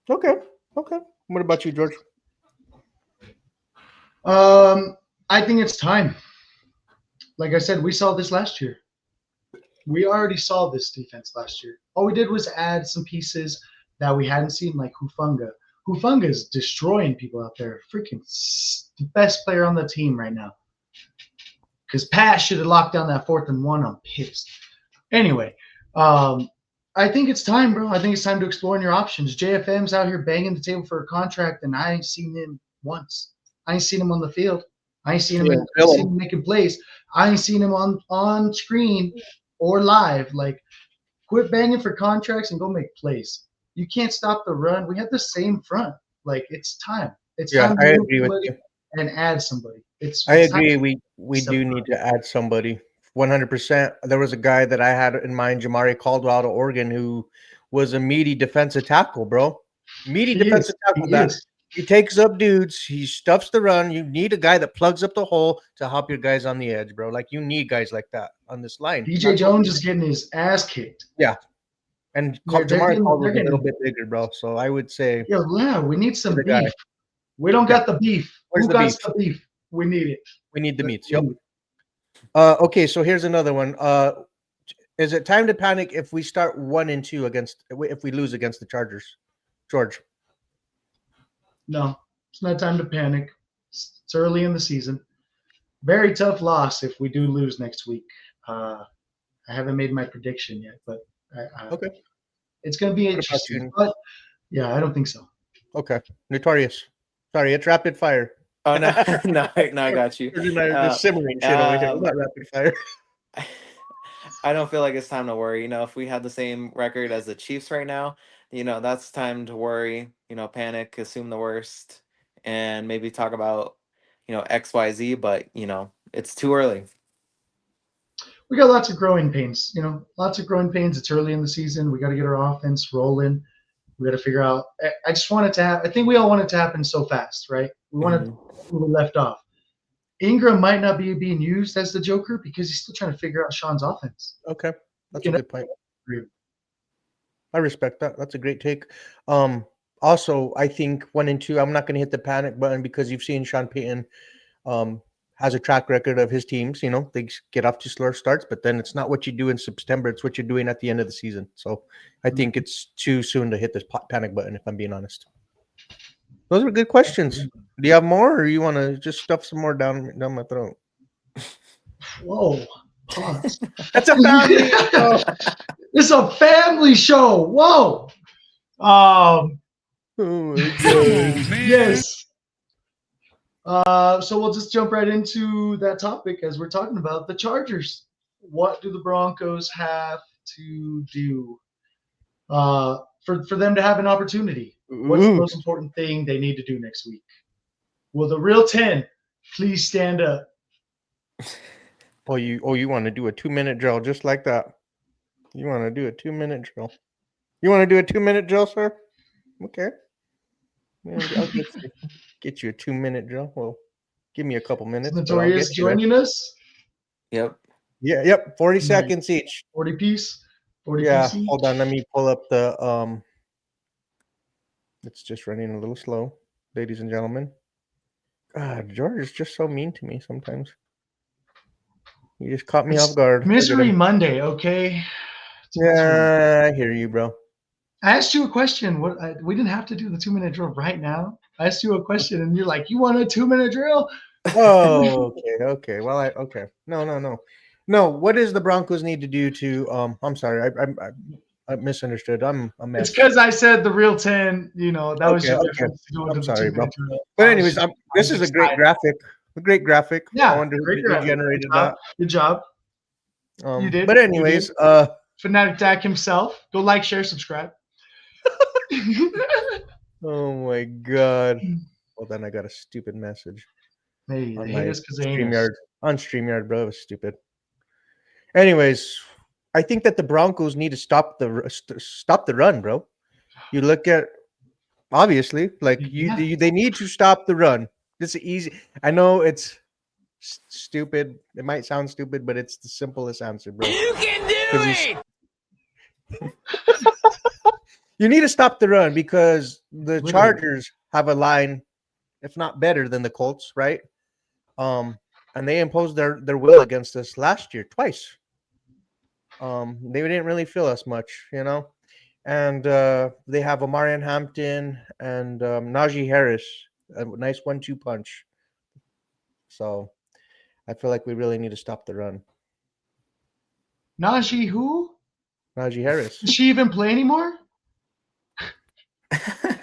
Okay. Okay. What about you, George? I think it's time. Like I said, we saw this last year. We already saw this defense last year. All we did was add some pieces that we hadn't seen, like Hufunga. Hufunga is destroying people out there. Freaking the best player on the team right now. Because Pat should have locked down that 4th and 1. I'm pissed. Anyway, I think it's time, bro. I think it's time to explore your options. JFM's out here banging the table for a contract, and I ain't seen him once. I ain't seen him on the field. I ain't seen him. Yeah, I ain't seen him making plays. I ain't seen him on screen or live. Like, quit banging for contracts and go make plays. You can't stop the run. We have the same front. Like, it's time. It's Yeah, time to I move agree with somebody you. and add somebody. I It's time agree. to We step do need to add somebody. 100%. There was a guy that I had in mind, Jamari Caldwell out of Oregon, who was a meaty defensive tackle, bro. Meaty He is. defensive tackle He that is. he takes up dudes, he stuffs the run. You need a guy that plugs up the hole to help your guys on the edge, bro. Like you need guys like that on this line. And DJ that's what Jones is getting his ass kicked. yeah. And They're Jamari getting. Caldwell They're was a little getting. bit bigger, bro. So I would say Yo, yeah, we need he's some the guy. beef. We don't Yeah. got the beef. Where's Who the got beef? the beef? We need it. We need the meats. We Yep. need it. Okay, so here's another one. Is it time to panic if we start 1-2 against if we lose against the Chargers? George. No, it's not time to panic. It's early in the season. Very tough loss if we do lose next week. I haven't made my prediction yet, but Okay. it's going to be What about interesting. you? But yeah, I don't think so. Okay. Notorious. Sorry, it's rapid fire. Oh no, no, I got you. George and I are Uh, just simmering shit over here. We're um, not rapid fire. I don't feel like it's time to worry. If we had the same record as the Chiefs right now, that's time to worry. Panic, assume the worst, and maybe talk about, XYZ. But it's too early. We got lots of growing pains. Lots of growing pains. It's early in the season. We got to get our offense rolling. We got to figure out. I just want it to happen. I think we all want it to happen so fast, right? We want to Mhm. where we left off. Ingram might not be being used as the Joker because he's still trying to figure out Sean's offense. Okay. That's You a know, good point. I respect that. That's a great take. Also, I think 1-2, I'm not going to hit the panic button because you've seen Sean Payton um, has a track record of his teams. They get off to slower starts, but then it's not what you do in September. It's what you're doing at the end of the season. So I think it's too soon to hit this panic button, if I'm being honest. Those are good questions. Do you have more, or you want to just stuff some more down my throat? Whoa, pause. That's a family show. It's a family show. Whoa. Oh my god. Yes. So we'll just jump right into that topic as we're talking about the Chargers. What do the Broncos have to do for them to have an opportunity? What's the Ooh. most important thing they need to do next week? Will the real 10 please stand up? You want to do a 2-minute drill just like that? You want to do a 2-minute drill? You want to do a 2-minute drill, sir? Okay. Yeah, I'll get you a 2-minute drill. Well, give me a couple Is minutes, but I'll Notorious get you there. joining us? Yep. Yeah, yep. 40 Nice. seconds each. 40 piece? 40 Yeah, piece each? hold on. Let me pull up the It's just running a little slow, ladies and gentlemen. God, George is just so mean to me sometimes. He just caught me It's off guard. Look at Misery him. Monday, okay? It's Misery Monday. Yeah, I hear you, bro. I asked you a question. We didn't have to do the 2-minute drill right now. I asked you a question, and you're like, "You want a 2-minute drill?" Oh, okay. Well, okay. No. What does the Broncos need to do to? I'm sorry, I misunderstood. I'm a mess. It's because I said the real 10. That was your Okay. reference to go into I'm the sorry, bro. 2-minute drill. But I was anyways, just- this I is was a great excited. graphic. A great graphic. I Yeah, wonder great who graphic. generated Good job. that. Good job. You did. But You anyways, did. Fanatic Dak himself. Go like, share, subscribe. oh my God. Well, then I got a stupid message Hey, on they my hate us because they ain't us. StreamYard, bro. It was stupid. Anyways, I think that the Broncos need to stop the run, bro. You look at obviously like Yeah. they need to stop the run. This is easy. I know it's stupid. It might sound stupid, but it's the simplest answer, bro. You can do it. You need to stop the run because the Literally. Chargers have a line, if not better than the Colts, right? And they imposed their will against us last year twice. They didn't really feel us much, and they have Amarian Hampton and Najee Harris, a nice 1-2 punch. So I feel like we really need to stop the run. Najee who? Najee Harris, Does she even play anymore?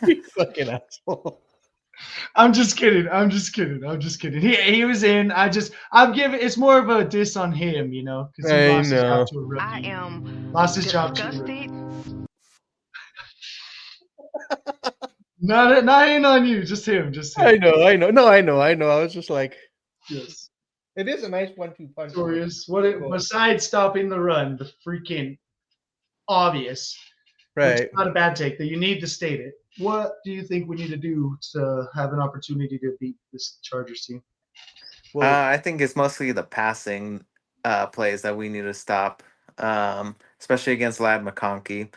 you fucking asshole. I'm just kidding. He was in. I'm giving. It's more of a diss on him, because he I lost his know. job to a rookie. I am Lost his job to a rookie. disgusted. Not in on you. Just him. I know. No, I know. I was just like, Yes. it is a nice 1-2 punch. Notorious. Besides stopping the run, the freaking obvious, which Right. is not a bad take, that you need to state it. What do you think we need to do to have an opportunity to beat this Chargers team? Well, I think it's mostly the passing plays that we need to stop, especially against Lad McConkey.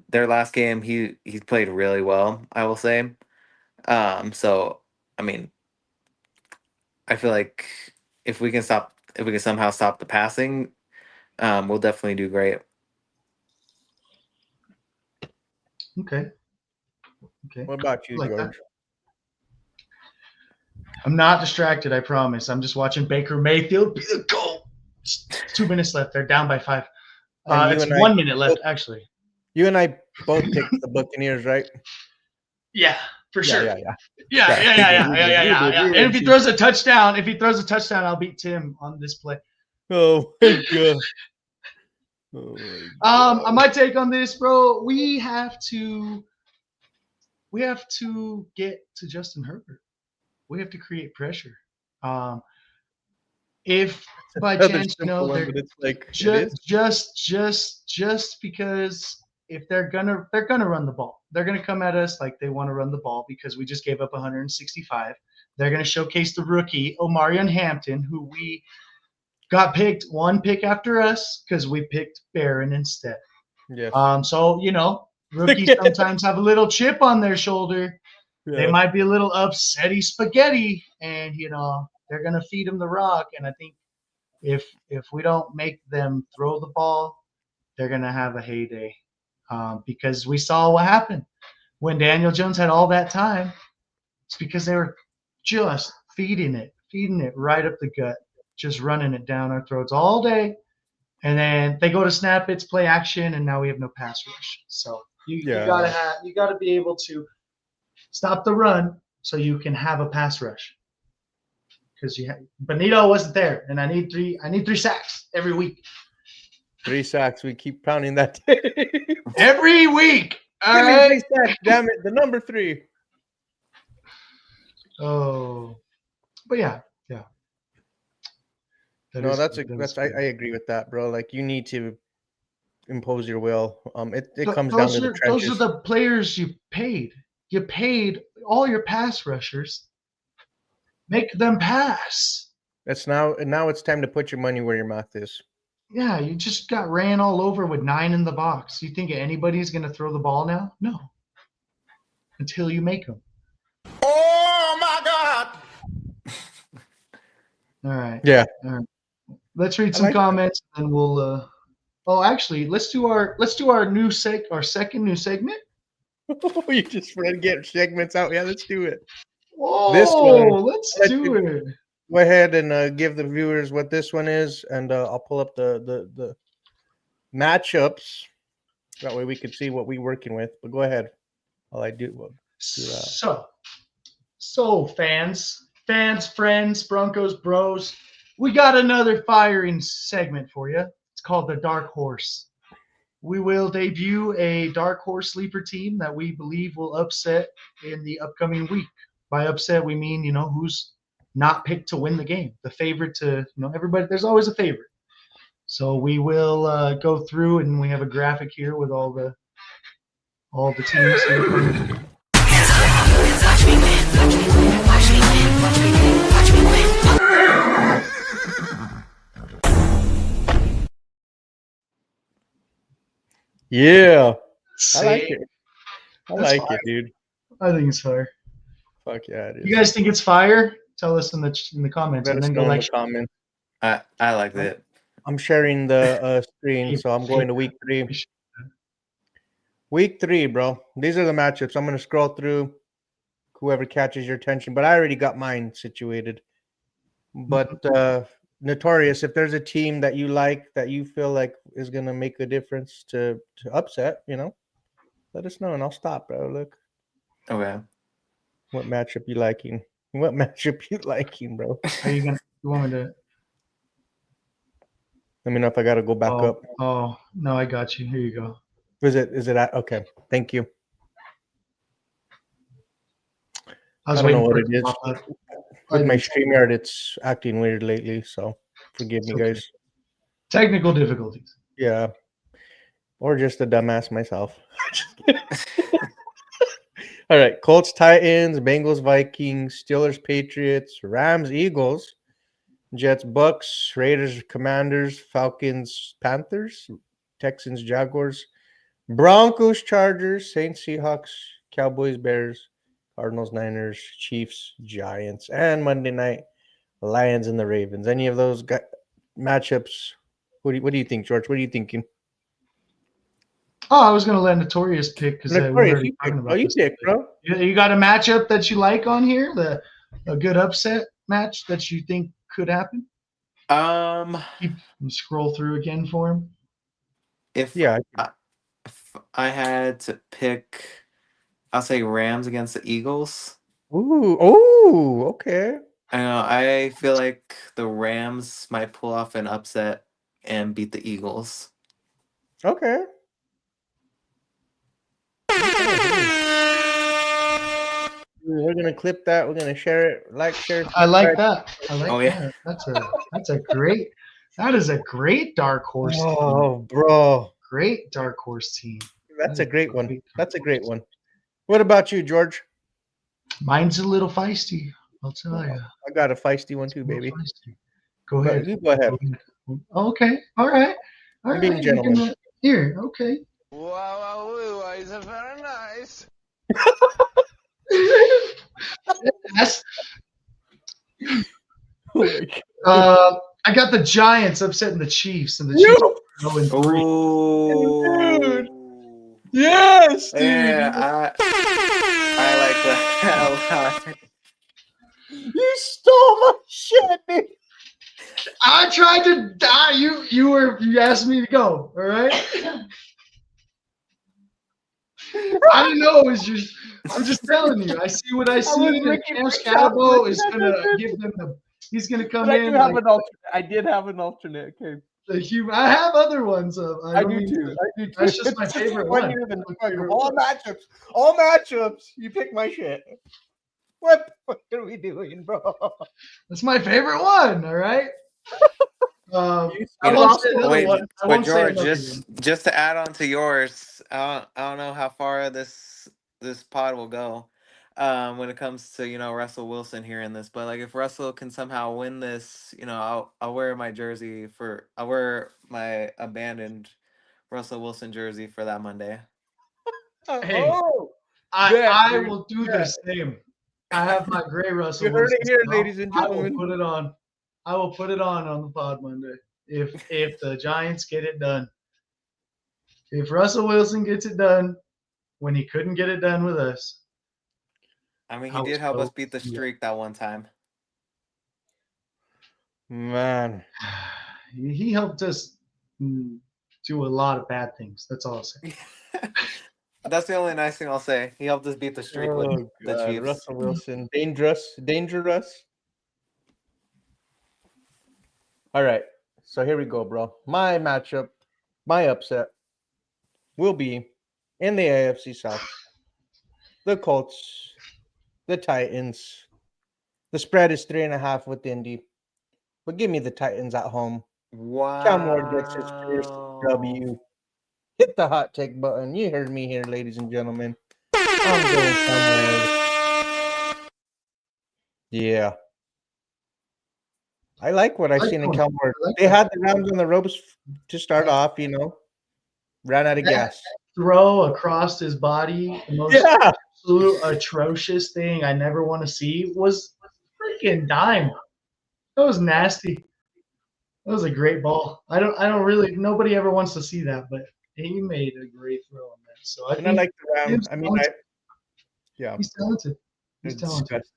Their last game, he played really well, I will say. So I mean, I feel like if we can somehow stop the passing, we'll definitely do great. Okay. what about you, Like that. George? I'm not distracted, I promise. I'm just watching Baker Mayfield be the goal. 2 minutes left. They're down by 5. And you It's and I 1 minute left, actually. You and I both picked the Buccaneers, right? Yeah, for sure. Yeah. Yeah. And if he throws a touchdown, I'll beat Tim on this play. Oh my God. My take on this, bro, we have to get to Justin Herbert. We have to create pressure. If by Another chance, simple one, they're but it's like it is. just because if they're gonna run the ball, they're gonna come at us like they want to run the ball because we just gave up 165. They're gonna showcase the rookie Omarion Hampton, who we got picked 1 pick after us because we picked Barron instead. Yes. So rookies sometimes have a little chip on their shoulder. Yeah. They might be a little upsetty spaghetti, and they're gonna feed him the rock. And I think if we don't make them throw the ball, they're gonna have a heyday. Because we saw what happened when Daniel Jones had all that time. It's because they were just feeding it right up the gut, just running it down our throats all day. And then they go to snap, it's play action, and now we have no pass rush. So you gotta be able to stop the run so you can have a pass rush. Because Benito wasn't there, and I need 3 sacks every week. 3 sacks. We keep pounding that. Every week. All Give me right. 3 sacks. Damn it. The number 3. Oh, but yeah. No, that's I Good. agree with that, bro. Like you need to impose your will. It Th- comes down Those to the are those are trenches. the players you paid. You paid all your pass rushers. Make them pass. Now it's time to put your money where your mouth is. Yeah, you just got ran all over with 9 in the box. You think anybody's going to throw the ball now? No, until you make them. Oh my God! All right. Yeah. All right. Let's read I some like comments and we'll oh, actually, let's do our our second new segment. you just trying to get segments out. Yeah, let's do it. This one, Whoa, let's I'll let do you it. go ahead and give the viewers what this one is, and I'll pull up the matchups. That way we can see what we're working with. But go ahead. All I do will do that. So fans, friends, Broncos bros, we got another firing segment for you. It's called the Dark Horse. We will debut a Dark Horse sleeper team that we believe will upset in the upcoming week. By upset, we mean, who's not picked to win the game. The favorite to, everybody, there's always a favorite. So we will go through, and we have a graphic here with all the teams here. Yeah, I like Say, it. I that's like fire. it, dude. I think it's fire. Fuck yeah, it is. You guys think it's fire? Tell us in the comments, Let and us then know go in like. the comments. I liked it. I'm sharing the screen, so I'm going to week 3. Week 3, bro. These are the matchups. I'm going to scroll through whoever catches your attention, but I already got mine situated. But Notorious, if there's a team that you like that you feel like is going to make a difference to upset, let us know and I'll stop, bro. Look, Okay. what matchup you liking? What matchup you liking, bro? Are you gonna? You want me to? Let me know if I got to go back up. Oh no, I got you. Here you go. Is it at? Okay. Thank you. I was don't know waiting what for it it to is. pop up. With my StreamYard, it's acting weird lately, so forgive me, Okay. guys. Technical difficulties. Yeah. Or just a dumbass myself. All right. Colts, Titans, Bengals, Vikings, Steelers, Patriots, Rams, Eagles, Jets, Bucks, Raiders, Commanders, Falcons, Panthers, Texans, Jaguars, Broncos, Chargers, Saints, Seahawks, Cowboys, Bears, Cardinals, Niners, Chiefs, Giants, and Monday night, Lions and the Ravens. Any of those matchups? What do you think, George? What are you thinking? Oh, I was gonna let Notorious pick because we were Notorious, already you pick. talking Oh, about you this. pick, bro. You got a matchup that you like on here? A good upset match that you think could happen? Keep scroll through again for him. If Yeah. if I had to pick, I'll say Rams against the Eagles. Ooh, okay. I know. I feel like the Rams might pull off an upset and beat the Eagles. Okay. We're gonna clip that. We're gonna share it. Like, share. I like Subscribe. that. I like Oh yeah. that. That is a great dark horse team. Oh, bro, Great dark horse team. that's That a is great one. great That's a dark great horse. one. What about you, George? Mine's a little feisty. I'll tell you. I got a feisty one too, baby. Go But ahead. you go ahead. Okay. All right. I'm being You gentleman. can, here. Okay. Wow, is very nice. That's, Oh my God. I got the Giants upsetting the Chiefs, and the Chiefs are 0-3. Oh. Dude. Yes, dude. Yeah, I like that a lot. You stole my shit, dude. I tried to die. You asked me to go. All right. I didn't know it was just. I'm just telling you. I see what I see. was And looking Cam for Scatabo is something. gonna give them the. He's gonna come But I in. do have Like an alternate. I did have an alternate. Okay. I have other ones. I do too. That's just my favorite one. Of all matchups, you pick my shit. What the fuck are we doing, bro? That's my favorite one. All right. You I said won't say Russell. another Wait, one. I but won't say George, another one. just to add on to yours, I don't know how far this pod will go, when it comes to Russell Wilson here in this, but like if Russell can somehow win this, I'll wear my jersey I'll wear my abandoned Russell Wilson jersey for that Monday. Hey, Oh, I bet, I dude. will do the Bet. same. I have my gray Russell You heard Wilson it here, stuff. ladies and I will gentlemen. put it on. I will put it on the pod Monday if the Giants get it done. If Russell Wilson gets it done when he couldn't get it done with us, I mean, I he will did help us so beat the do that. streak that one time. Man. He helped us do a lot of bad things. That's all I'll say. That's the only nice thing I'll say. He helped us beat the streak with Oh, the God. Chiefs. Russell Wilson. Dangerous. All right. So here we go, bro. My matchup, my upset will be in the AFC South. The Colts, the Titans. The spread is 3.5 with Indy. But give me the Titans at home. Cam Ward gets his first Wow. W. Hit the hot take button. You heard me here, ladies and gentlemen. I'm going Cam Ward. Yeah. I like what I I've like seen in that one. Cam Ward. I like They that. had the Rams on the ropes to start off, ran out of That gas. throw across his body, the most Yeah. absolute atrocious thing I never want to see was freaking dime. That was nasty. That was a great ball. I don't really nobody ever wants to see that, but he made a great throw on that. So I And I think like the Ram. Cam's I mean, talented. yeah, He's talented. He's it's talented. disgusting.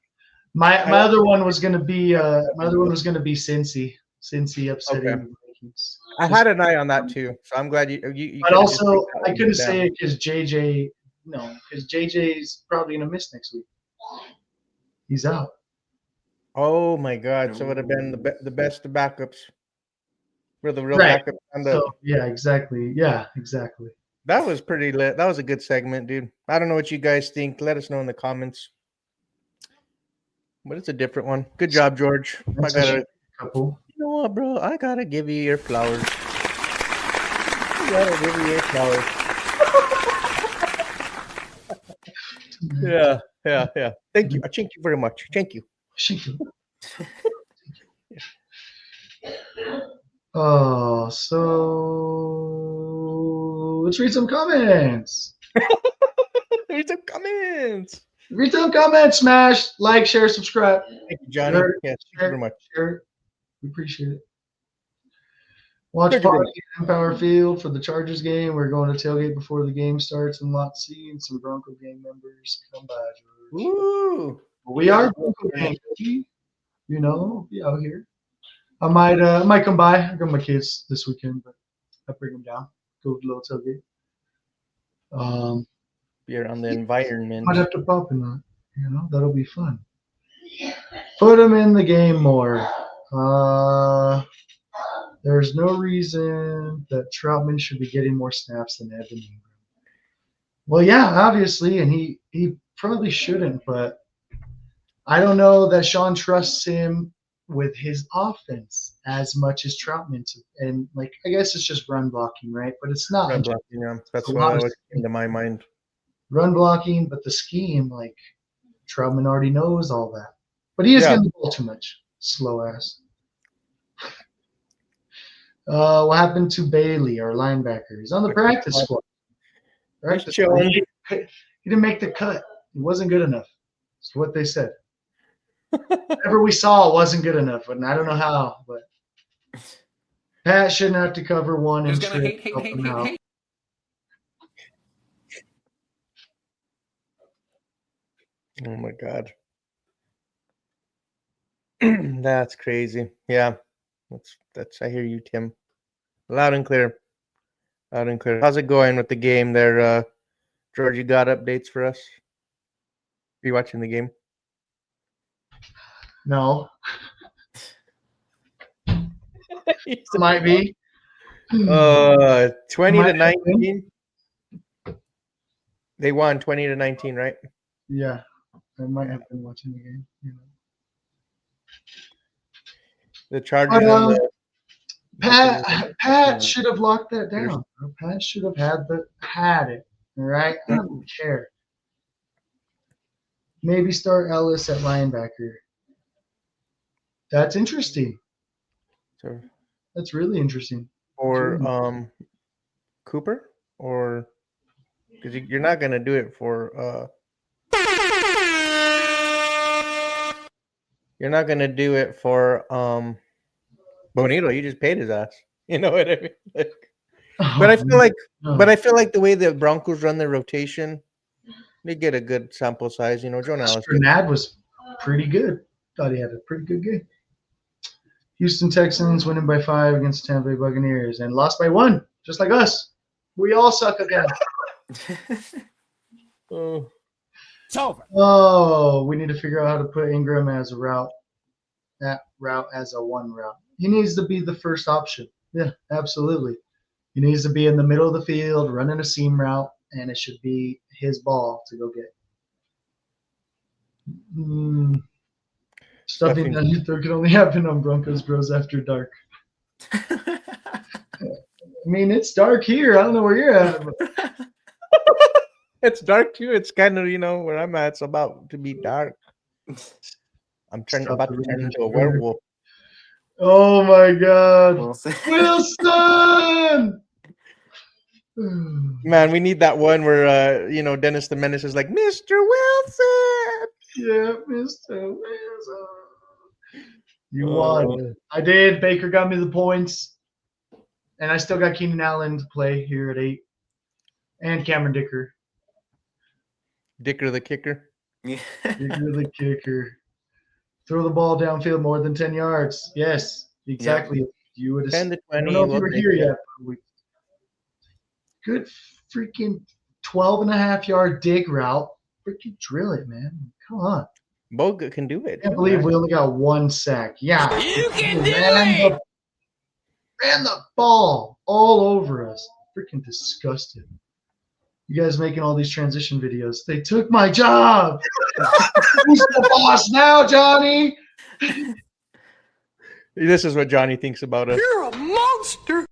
My I my like other one was gonna be my other one the was gonna be Cincy. Cincy upsetting Okay. the Vikings. I Just had an eye on that too. So I'm glad you but could have just picked also that I one, couldn't but damn. say it because JJ no, because JJ's probably gonna miss next week. He's out. Oh my God! So it would have been the best of backups for the real Right. backup. And So yeah, exactly. Yeah, exactly. that was pretty lit. That was a good segment, dude. I don't know what you guys think. Let us know in the comments. But it's a different one. Good job, George. That's a couple. You know what, bro? I gotta give you your flowers. I gotta give you your flowers. Yeah. Thank you. Thank you very much. Thank you. Oh, so let's read some comments. There's some comments. Read some comments, smash, like, share, subscribe. Thank you, Johnny. Share, Yes, thank you very much. share it. We appreciate it. Watch Thank you very party at Empower Field for the Chargers game. We're going to tailgate before the game starts in Lot C, and some Bronco gang members come by, George. Ooh. We are Bronco gang, baby. You know, be out here. I might come by. I got my kids this weekend, but I bring them down. Go to the little tailgate. Be around the environment. Might have to pop in that. You know, that'll be fun. Put them in the game more. There's no reason that Troutman should be getting more snaps than Evan Ingram. Well, yeah, obviously, and he probably shouldn't, but I don't know that Sean trusts him with his offense as much as Troutman. And like, I guess it's just run blocking, right? But it's not. Run blocking, yeah. That's a what lot of always came to my mind. run blocking, but the scheme, like Troutman already knows all that. But he is getting the ball too much. Slow ass. What happened to Bailey, our linebacker? He's on the practice squad. He's chilling. He didn't make the cut. He wasn't good enough. That's what they said. Whatever we saw wasn't good enough, and I don't know how, but Pat shouldn't have to cover one and trip. Hate. Oh my God. That's crazy. Yeah. That's I hear you, Tim. Loud and clear. Loud and clear. How's it going with the game there, George? You got updates for us? Are you watching the game? No. Might be. 20-19. They won 20-19, right? Yeah. I might have been watching the game. You know. The Chargers But, and the Pat should have locked that down. Pat should have had it. All right, I don't care. Maybe start Ellis at linebacker. That's interesting. That's really interesting. or Cooper, or because you're not gonna do it for you're not gonna do it for Bonito. You just paid his ass. You know what I mean? Like, but I feel like, but I feel like the way the Broncos run their rotation, they get a good sample size. You know, Jonah Allen. Bernard was pretty good. Thought he had a pretty good game. Houston Texans winning by 5 against Tampa Bay Buccaneers and lost by 1, just like us. We all suck again. Oh, It's over. Oh, we need to figure out how to put Ingram as a route. That route as a 1 route. He needs to be the first option. Yeah, absolutely. He needs to be in the middle of the field, running a seam route, and it should be his ball to go get. Stuffing down your throat can only happen on Broncos Bros After Dark. I mean, it's dark here. I don't know where you're at. But it's dark too. It's kind of, you know, where I'm at. It's about to be dark. I'm about to turn into a werewolf. Oh my God, Wilson. Wilson! Man, we need that one where you know, Dennis the Menace is like, Mr. Wilson. Yeah, Mr. Wilson. You won. I did. Baker got me the points. And I still got Keenan Allen to play here at 8. And Cameron Dicker. Dicker the kicker. Yeah. Dicker the kicker. Throw the ball downfield more than 10 yards. Yes, exactly. Yep. You would have 10 to 20. I don't know if you were here yet. Good freaking 12.5-yard dig route. Freaking drill it, man. Come on. Boga can do it. I can't believe we only got 1 sack. Yeah. You can do it. Ran the ball all over us. Freaking disgusted. You guys making all these transition videos. They took my job. Who's the boss now, Johnny? This is what Johnny thinks about us. You're a monster.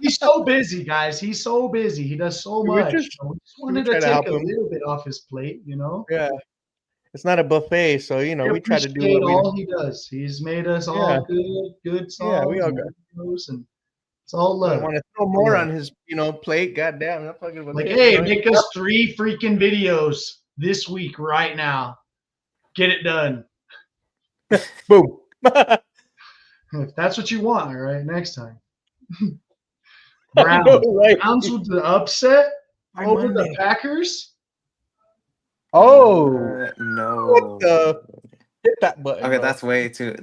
He's so busy, guys. He's so busy. He does so much. We just wanted to take a little bit off his plate, you know? Yeah. It's not a buffet, so, you know, we try to do what all he does. He's made us all good songs. Yeah, we all got and it's all love. I want to throw more on his, you know, plate. Goddamn. Like, hey, make us 3 freaking videos this week right now. Get it done. Boom. If that's what you want, all right, next time. Browns with the upset over the Packers. Oh no! What the? Hit that button. Okay, that's way too.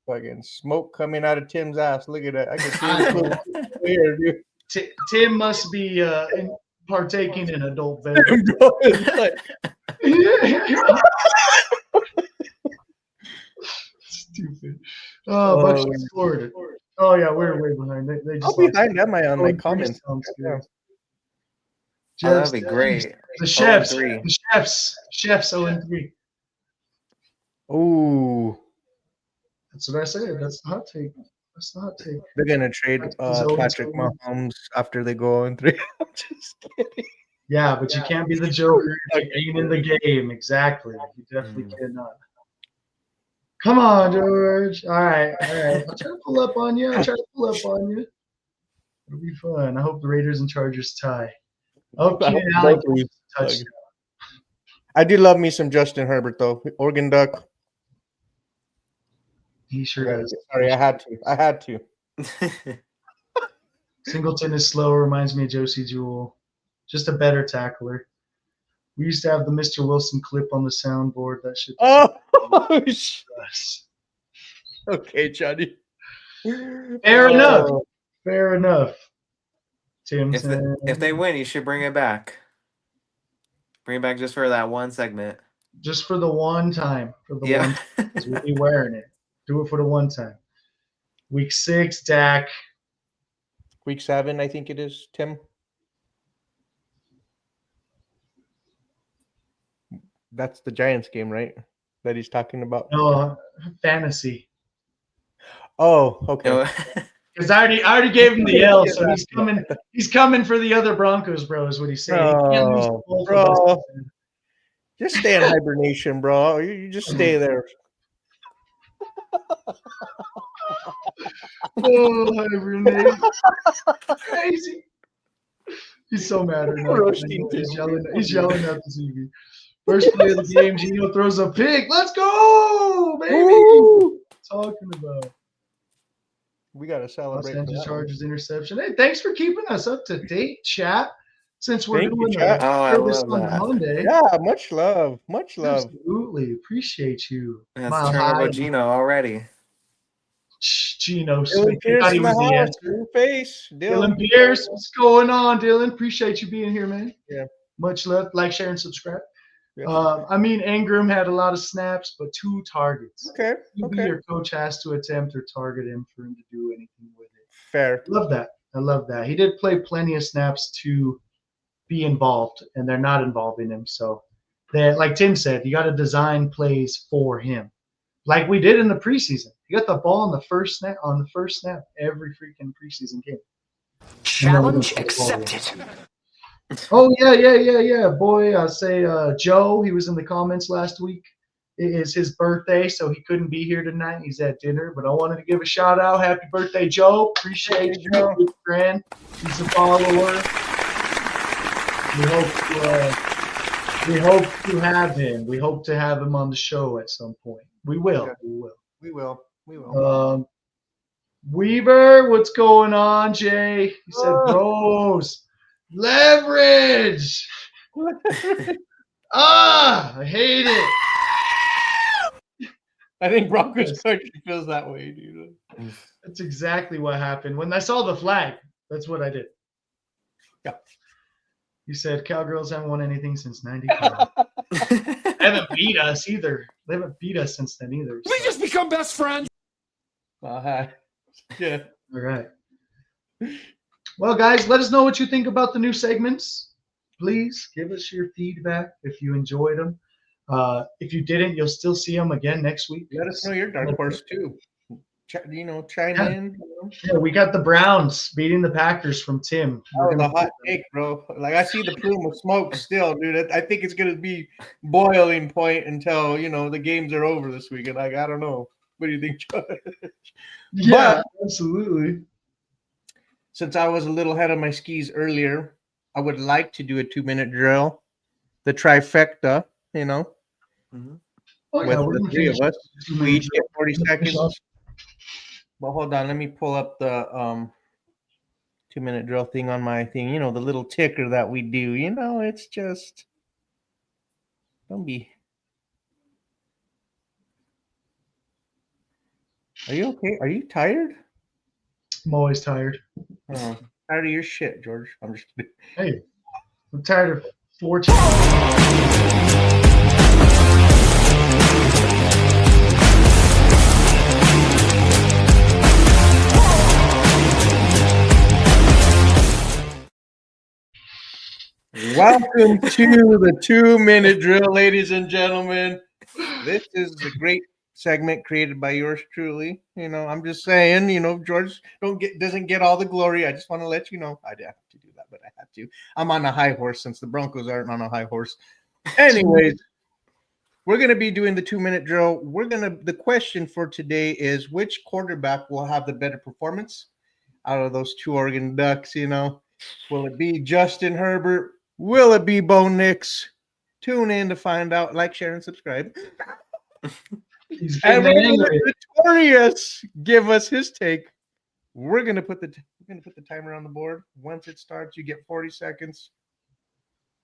Fucking smoke coming out of Tim's ass. Look at that. I can see it clear, dude. Tim must be partaking in adult beverage. Stupid. Oh, Bucks scored. Oh yeah, we're way behind. They just I'll be behind that on my comments. Oh, that'd be great. The chefs 0-3. Ooh. That's what I said. That's the hot take. They're gonna trade Patrick Mahomes after they go 0-3. I'm just kidding. Yeah, but you can't be the Joker if you ain't in the game. Exactly. You definitely cannot. Come on, George. All right. I'll try to pull up on you. It'll be fun. I hope the Raiders and Chargers tie. Okay, touchdown. I do love me some Justin Herbert though. Oregon Duck. He sure does. Sorry, I had to. Singleton is slow. Reminds me of Josie Jewell. Just a better tackler. We used to have the Mr. Wilson clip on the soundboard. That shit. Okay, Johnny. Fair enough. Tim, if they win, you should bring it back. Bring it back just for that one segment. Just for the one time. One time. We'll be wearing it. Do it for the one time. Week 6, Dak. Week 7, I think it is, Tim. That's the Giants game, right? That he's talking about. No, fantasy. Oh, You okay. know, Because I already gave him the L, so he's coming. He's coming for the other Broncos, bro. Is what he's saying. He can't lose to Oh, both of us. bro. Just stay in hibernation, bro. You just stay there. Oh, hibernate. Crazy. He's so mad right now. Roasting He's yelling at the TV. First play of the game, Gino throws a pick. Let's go, baby. Woo! Talking about We gotta Los celebrate. for Angeles that one. Chargers interception. Hey, thanks for keeping us up to date, chat. Since we're Thank you, doing chat. oh, I this love on that. Monday. Yeah, much love. Much love. Absolutely. Appreciate you. That's Mile turnover high. Gino already. Gino Dylan Smith. I Pierce thought he in the was the house. answer. New face. Dylan Pierce, what's going on, Dylan? Appreciate you being here, man. Yeah. Much love. Like, share, and subscribe. Yeah. I mean, Ingram had a lot of snaps, but 2 targets. Okay. Maybe Okay. your coach has to attempt or target him for him to do anything with it. Fair. Love that. I love that. He did play plenty of snaps to be involved, and they're not involving him. So, like Tim said, you got to design plays for him, like we did in the preseason. You got the ball on the first snap every freaking preseason game. Challenge accepted. Oh yeah. Boy, I say Joe. He was in the comments last week. It is his birthday, so he couldn't be here tonight. He's at dinner, but I wanted to give a shout out. Happy birthday, Joe! Appreciate you, Joe. good friend. He's a follower. We hope to have him. We hope to have him on the show at some point. We will. Yeah. We will. We will. Weaver, what's going on, Jay? He said, bros, leverage. I hate it. I think Broncos country feels that way, dude. That's exactly what happened. When I saw the flag, that's what I did. Yeah. You said Cowgirls haven't won anything since 95. They haven't beat us either. They haven't beat us since then either. We just become best friends. Yeah. All right. Well, guys, let us know what you think about the new segments. Please give us your feedback if you enjoyed them. If you didn't, you'll still see them again next week. Let us know your dark horse too. Chime Yeah. in. Yeah, we got the Browns beating the Packers from Tim. That was a hot take, bro. Like I see the plume of smoke still, dude. I think it's gonna be boiling point until the games are over this weekend. Like I don't know. What do you think, Joe? Yeah, absolutely. Since I was a little ahead of my skis earlier, I would like to do a 2-minute drill, the trifecta. Mhm. Oh, yeah, with we're the gonna 3 of finish us. the We 2-minute each get 40 drill. seconds. Well, hold on. Let me pull up the 2-minute drill thing on my thing. The little ticker that we do. It's just don't be. Are you okay? Are you tired? I'm always tired. Oh, tired of your shit, George. I'm just kidding. Hey, I'm tired of 14. Welcome to the 2-minute drill, ladies and gentlemen. This is a great segment created by yours truly. I'm just saying, George doesn't get all the glory. I just want to let you know I didn't have to do that, but I had to. I'm on a high horse since the Broncos aren't on a high horse. Anyways, we're gonna be doing the 2-minute drill. The question for today is which quarterback will have the better performance out of those 2 Oregon Ducks? Will it be Justin Herbert? Will it be Bo Nix? Tune in to find out. Like, share, and subscribe. He's And getting when angry. Notorious give us his take, we're gonna put the timer on the board. Once it starts, you get 40 seconds.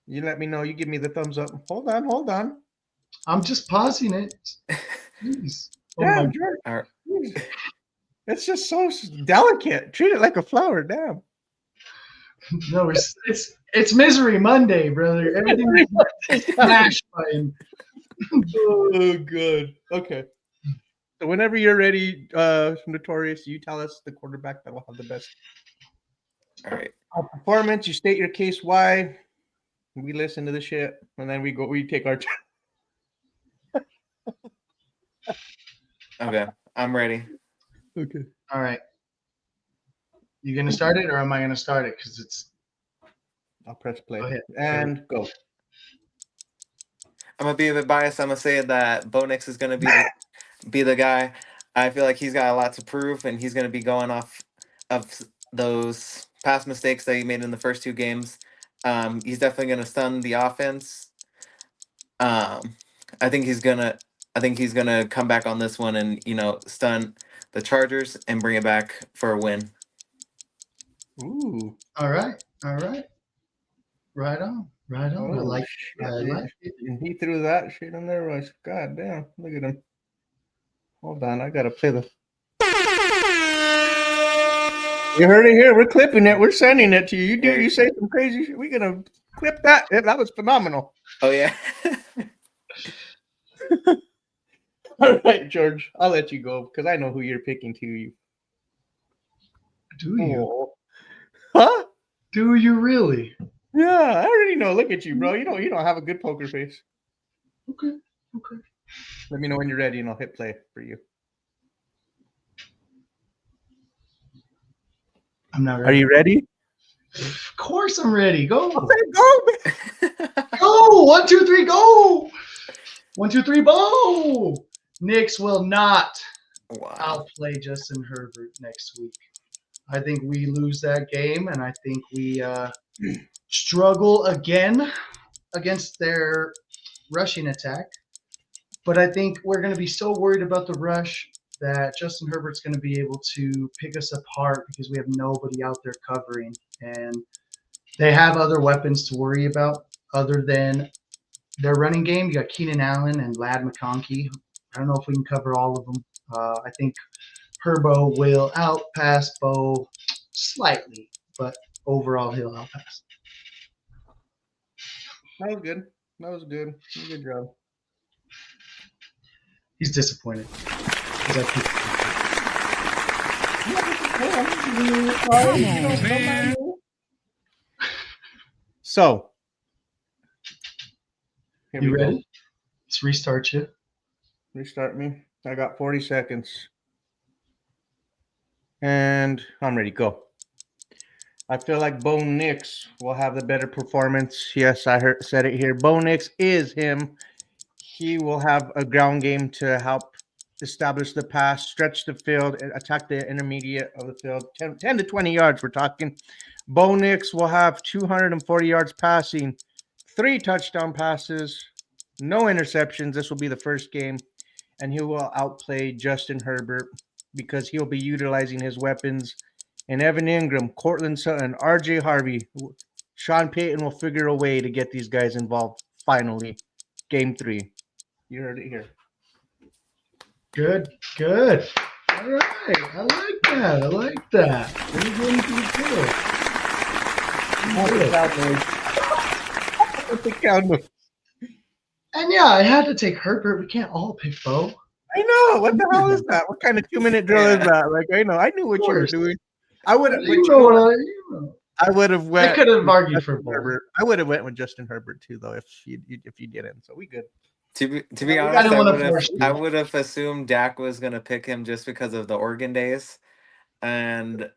You let me know. You give me the thumbs up. Hold on. I'm just pausing it. Jeez. Oh Damn, my George. All right. Jeez. It's just so delicate. Treat it like a flower. Damn. No, it's Misery Monday, brother. Everything is smashed by him. Oh, good. Okay. So whenever you're ready, Notorious, you tell us the quarterback that will have the best All right. performance. You state your case why. We listen to the shit, and then we take our turn. Okay, I'm ready. Okay. All right. You gonna start it, or am I gonna start it? Because it's I'll press play. Go ahead. And go. I'm gonna be a bit biased. I'm gonna say that Bo Nix is gonna be the guy. I feel like he's got a lot to prove, and he's gonna be going off of those past mistakes that he made in the first two games. He's definitely gonna stun the offense. Um, I think he's gonna. I think he's gonna come back on this one and stun the Chargers and bring it back for a win. Ooh. all right. All right. Right on. Right on. I Oh, like. shit. I like it. And he threw that shit in there. Was God damn. Look at him. Hold on. I got to play the. You heard it here. We're clipping it. We're sending it to you. You say some crazy shit. We're going to clip that. That was phenomenal. Oh yeah. All right, George. I'll let you go because I know who you're picking to you. Do you? Oh. Huh? Do you really? Yeah, I already know. Look at you, bro. You don't have a good poker face. Okay. Okay. Let me know when you're ready and I'll hit play for you. I'm not Are ready. you ready? Of course I'm ready. Go. Go. Go. 1, 2, 3, go. 1, 2, 3, bow. Knicks will not Wow. outplay Justin Herbert next week. I think we lose that game, and I think we struggle again against their rushing attack. But I think we're going to be so worried about the rush that Justin Herbert's going to be able to pick us apart because we have nobody out there covering. And they have other weapons to worry about other than their running game. You got Keenan Allen and Lad McConkey. I don't know if we can cover all of them. I think Herbo will outpass Bo slightly, but overall he'll outpass. That was good. That was good. Good job. He's disappointed. So, here You we ready? go. Let's restart you. Restart me. I got 40 seconds. And I'm ready. Go. I feel like Bo Nix will have the better performance. Yes, I said it here. Bo Nix is him. He will have a ground game to help establish the pass, stretch the field, and attack the intermediate of the field. 10 to 20 yards, we're talking. Bo Nix will have 240 yards passing, 3 touchdown passes, no interceptions. This will be the first game. And he will outplay Justin Herbert because he'll be utilizing his weapons. And Evan Ingram, Cortland Sutton, RJ Harvey, Sean Payton will figure a way to get these guys involved finally. Game 3. You heard it here. Good, good. All right. I like that. I like that. Pretty good, pretty good. And yeah, I had to take Herbert. We can't all pick Bo. I know. What the hell is that? What kind of 2-minute drill is that? Like, I know. I knew what you were doing. I would have. You know what I would have went. I could have argued for Bo. Herbert. I would have went with Justin Herbert too, though, if you didn't. So we good. To be honest, I I would have assumed Dak was gonna pick him just because of the Oregon days, and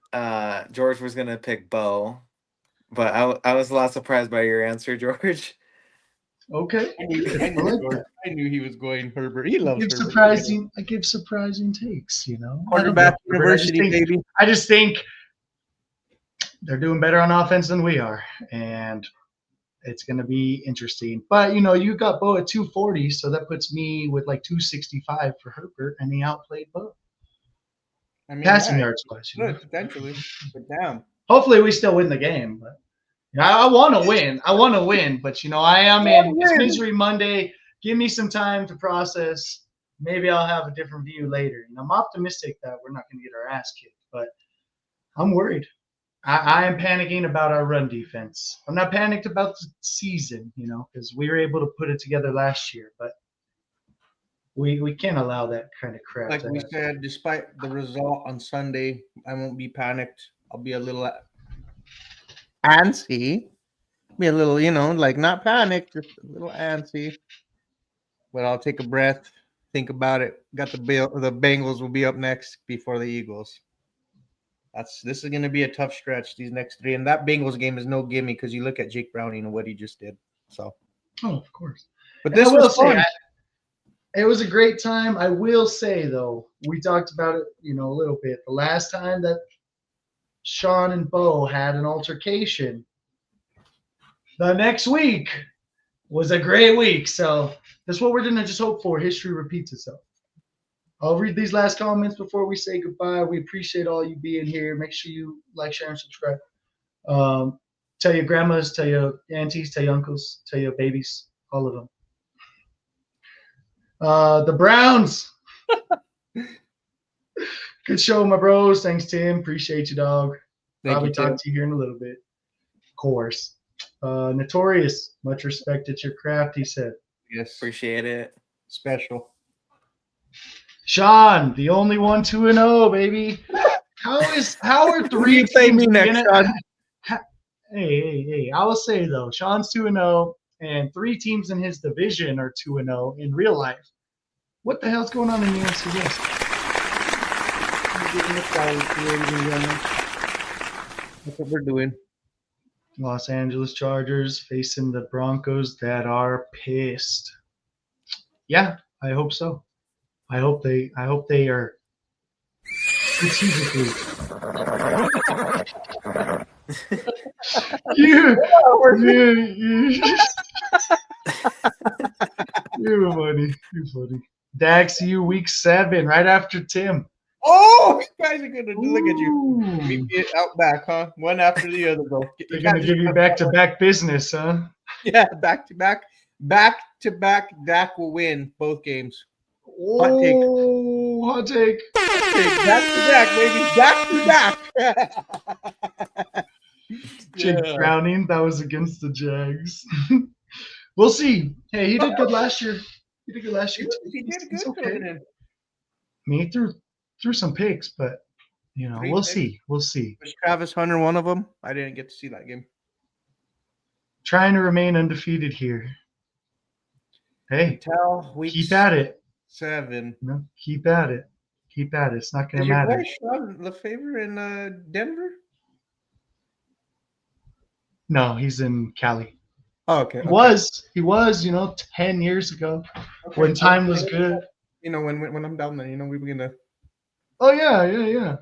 George was gonna pick Bo, but I was a lot surprised by your answer, George. Okay. I knew he was going Herbert. He loves Herbert. I give surprising takes, Quarterback university, baby. I just think they're doing better on offense than we are, and it's going to be interesting. But you got Bo at 240, so that puts me with like 265 for Herbert, and he outplayed Bo. I mean, passing yards wise, potentially, but damn. Hopefully, we still win the game. But I want to win. I want to win, but I am in. It's Misery Monday. Give me some time to process. Maybe I'll have a different view later. I'm optimistic that we're not going to get our ass kicked, but I'm worried. I am panicking about our run defense. I'm not panicked about the season, because we were able to put it together last year, but we can't allow that kind of crap. Like we said, despite the result on Sunday, I won't be panicked. I'll be a little antsy. Be a little, like not panicked, just a little antsy. But I'll take a breath, think about it. Got the Bengals will be up next before the Eagles. This is going to be a tough stretch, these next three. And that Bengals game is no gimme because you look at Jake Browning and what he just did. So, of course. but And this I will was fun. say, it was a great time. I will say, though, we talked about it, a little bit. The last time that Sean and Bo had an altercation, the next week was a great week. So that's what we're going to just hope for. History repeats itself. I'll read these last comments before we say goodbye. We appreciate all you being here. Make sure you like, share, and subscribe. Tell your grandmas, tell your aunties, tell your uncles, tell your babies, all of them. The Browns. Good show, my bros. Thanks, Tim. Appreciate you, dog. Probably talk to you here in a little bit. Of course. Notorious. Much respect at your craft, he said. Yes. Appreciate it. Special. Sean, the only 1-2-0, baby. How are three You play teams me next, Sean. Hey. I will say, though, Sean's 2-0, and 3 teams in his division are 2-0 in real life. What the hell's going on in the NFC West? That's what we're doing. Los Angeles Chargers facing the Broncos that are pissed. Yeah, I hope so. I hope they are strategically. You're funny. You're funny. Dax, you week 7, right after Tim. Oh, you guys are gonna look at you. Meet me out back, huh? One after the other, bro. They're gonna give you back-to-back business, huh? Yeah, back to back. Dak will win both games. Hot take. Back to back, baby. Back. Jake Browning, that was against the Jags. We'll see. Hey, he did good last year. He did good. It's okay. Me threw some picks, but we'll see. We'll see. Was Travis Hunter one of them? I didn't get to see that game. Trying to remain undefeated here. Hey, keep at it. 7. No, keep at it. Keep at it. It's not going to matter. Is your boy Sean Lefevre in Denver? No, he's in Cali. Oh, okay. He was, 10 years ago when time was good. When I'm down there, we're gonna. Oh yeah.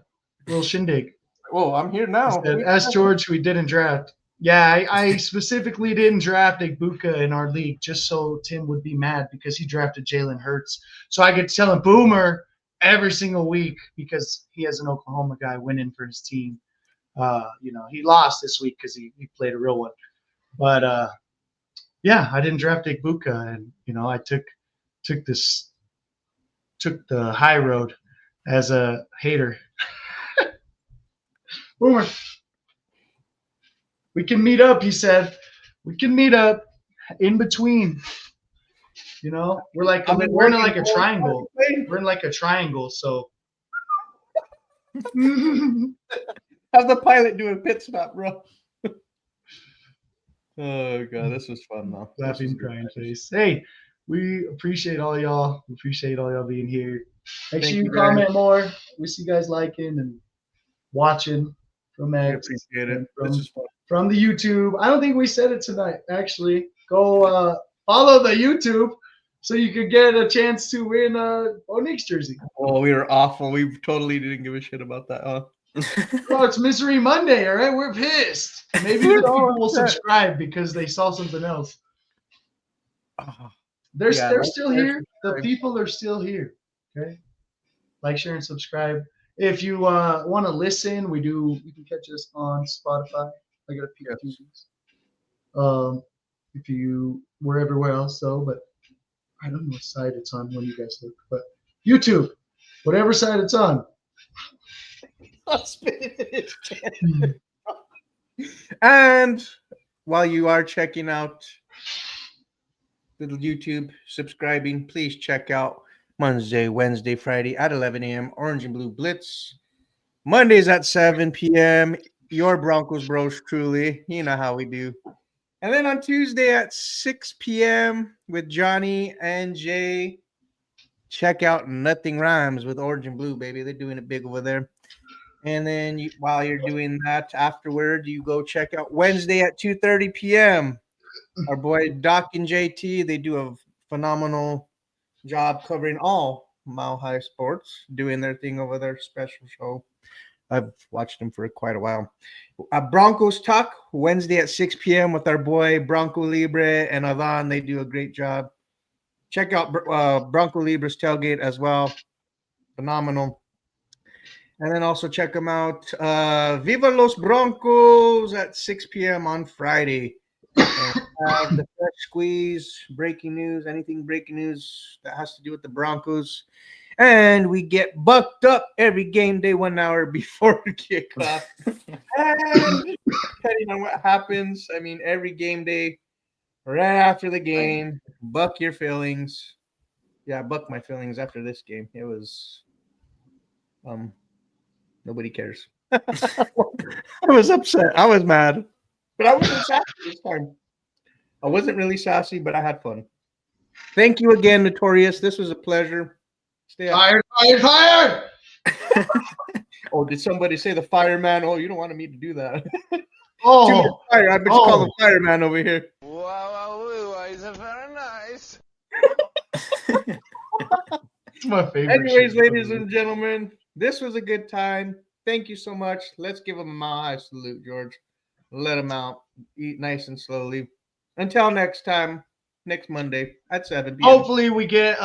Little shindig. Oh, I'm here now. Ask George, who we didn't draft. Yeah, I specifically didn't draft Igbuka in our league just so Tim would be mad because he drafted Jalen Hurts. So I could tell him Boomer every single week because he has an Oklahoma guy winning for his team. He lost this week because he played a real one. But yeah, I didn't draft Igbuka, and I took the high road as a hater. Boomer. We can meet up, he said. We can meet up in between. We're in like a triangle. We're in like a triangle, so have the pilot do a pit stop, bro. Oh god, this was fun though. Laughing, crying face. Hey, we appreciate all y'all. We appreciate all y'all being here. Make sure you comment more. We see you guys liking and watching from X. I appreciate it. From the YouTube. I don't think we said it tonight, actually. Go follow the YouTube so you could get a chance to win a Onyx jersey. Oh, we were awful. We totally didn't give a shit about that, huh? Oh, it's Misery Monday, all right? We're pissed. Maybe the people will subscribe because they saw something else. They're still here. The people are still here. Okay? Like, share, and subscribe. If you want to listen, you can catch us on Spotify. I got a peek at things. We're everywhere else though, but I don't know what side it's on when you guys look. But YouTube, whatever side it's on. And while you are checking out the YouTube, subscribing, please check out Monday, Wednesday, Friday at 11 a.m. Orange and Blue Blitz. Mondays at 7 p.m. Your Broncos bros truly. You know how we do. And then on Tuesday at 6 p.m. with Johnny and Jay. check out Nothing Rhymes with Orange and Blue, baby. They're doing it big over there. And then while you're doing that, afterward, you go check out Wednesday at 2:30 p.m. Our boy Doc and JT, they do a phenomenal job covering all Mile High sports, doing their thing over their special show. I've watched them for quite a while. Broncos Talk, Wednesday at 6 p.m. with our boy Bronco Libre and Avan. They do a great job. Check out Bronco Libre's tailgate as well. Phenomenal. And then also check them out. Viva Los Broncos at 6 p.m. on Friday. And have the Fresh Squeeze, breaking news, anything breaking news that has to do with the Broncos. And we get bucked up every game day 1 hour before kickoff. And depending on what happens, I mean, every game day, right after the game, buck your feelings. Yeah, I bucked my feelings after this game. It was, nobody cares. I was upset. I was mad. But I wasn't sassy this time. I wasn't really sassy, but I had fun. Thank you again, Notorious. This was a pleasure. Stay up. Fired! Oh, did somebody say the fireman? Oh, you don't want me to do that. Oh, Fire. I bet you call the fireman over here. Wow, is very nice. it's my favorite. Anyways, shit. ladies and gentlemen, this was a good time. Thank you so much. Let's give him a mile high salute, George. Let him out. Eat nice and slowly. Until next time, next Monday at 7 p.m. Hopefully, we get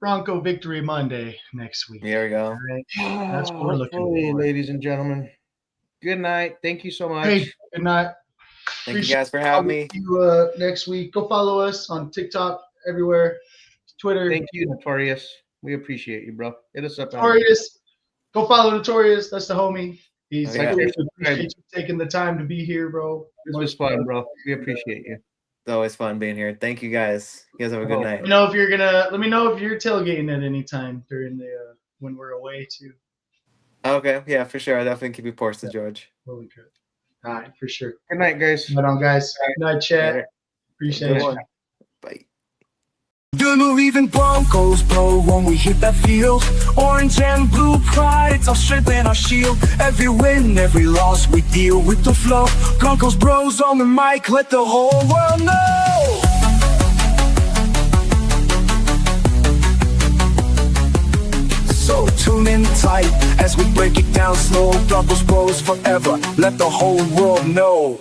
Bronco Victory Monday next week. There we go. All right. That's what we're looking Hopefully, for. ladies and gentlemen. Good night. Thank you so much. Hey, good night. Thank you guys for having me. See you next week. Go follow us on TikTok, everywhere, Twitter. Thank you, Notorious. We appreciate you, bro. Hit us up. Notorious. Go follow Notorious. That's the homie. He's Yeah. appreciate you taking the time to be here, bro. This was fun, bro. We appreciate you. It's always fun being here. Thank you guys. You guys have a good night. Let me know if you're tailgating at any time during the when we're away too. Okay, yeah, for sure. I'll definitely keep you posted, George. Really good. All right, for sure. Good night, guys. Right on, guys. Good night, chat. Later. Appreciate Good it. one. Bye. Do believe in Broncos, bro, when we hit that field. Orange and blue pride, it's our strength and our shield. Every win, every loss, we deal with the flow. Broncos bros on the mic, let the whole world know. So tune in tight as we break it down slow. Broncos bros forever, let the whole world know.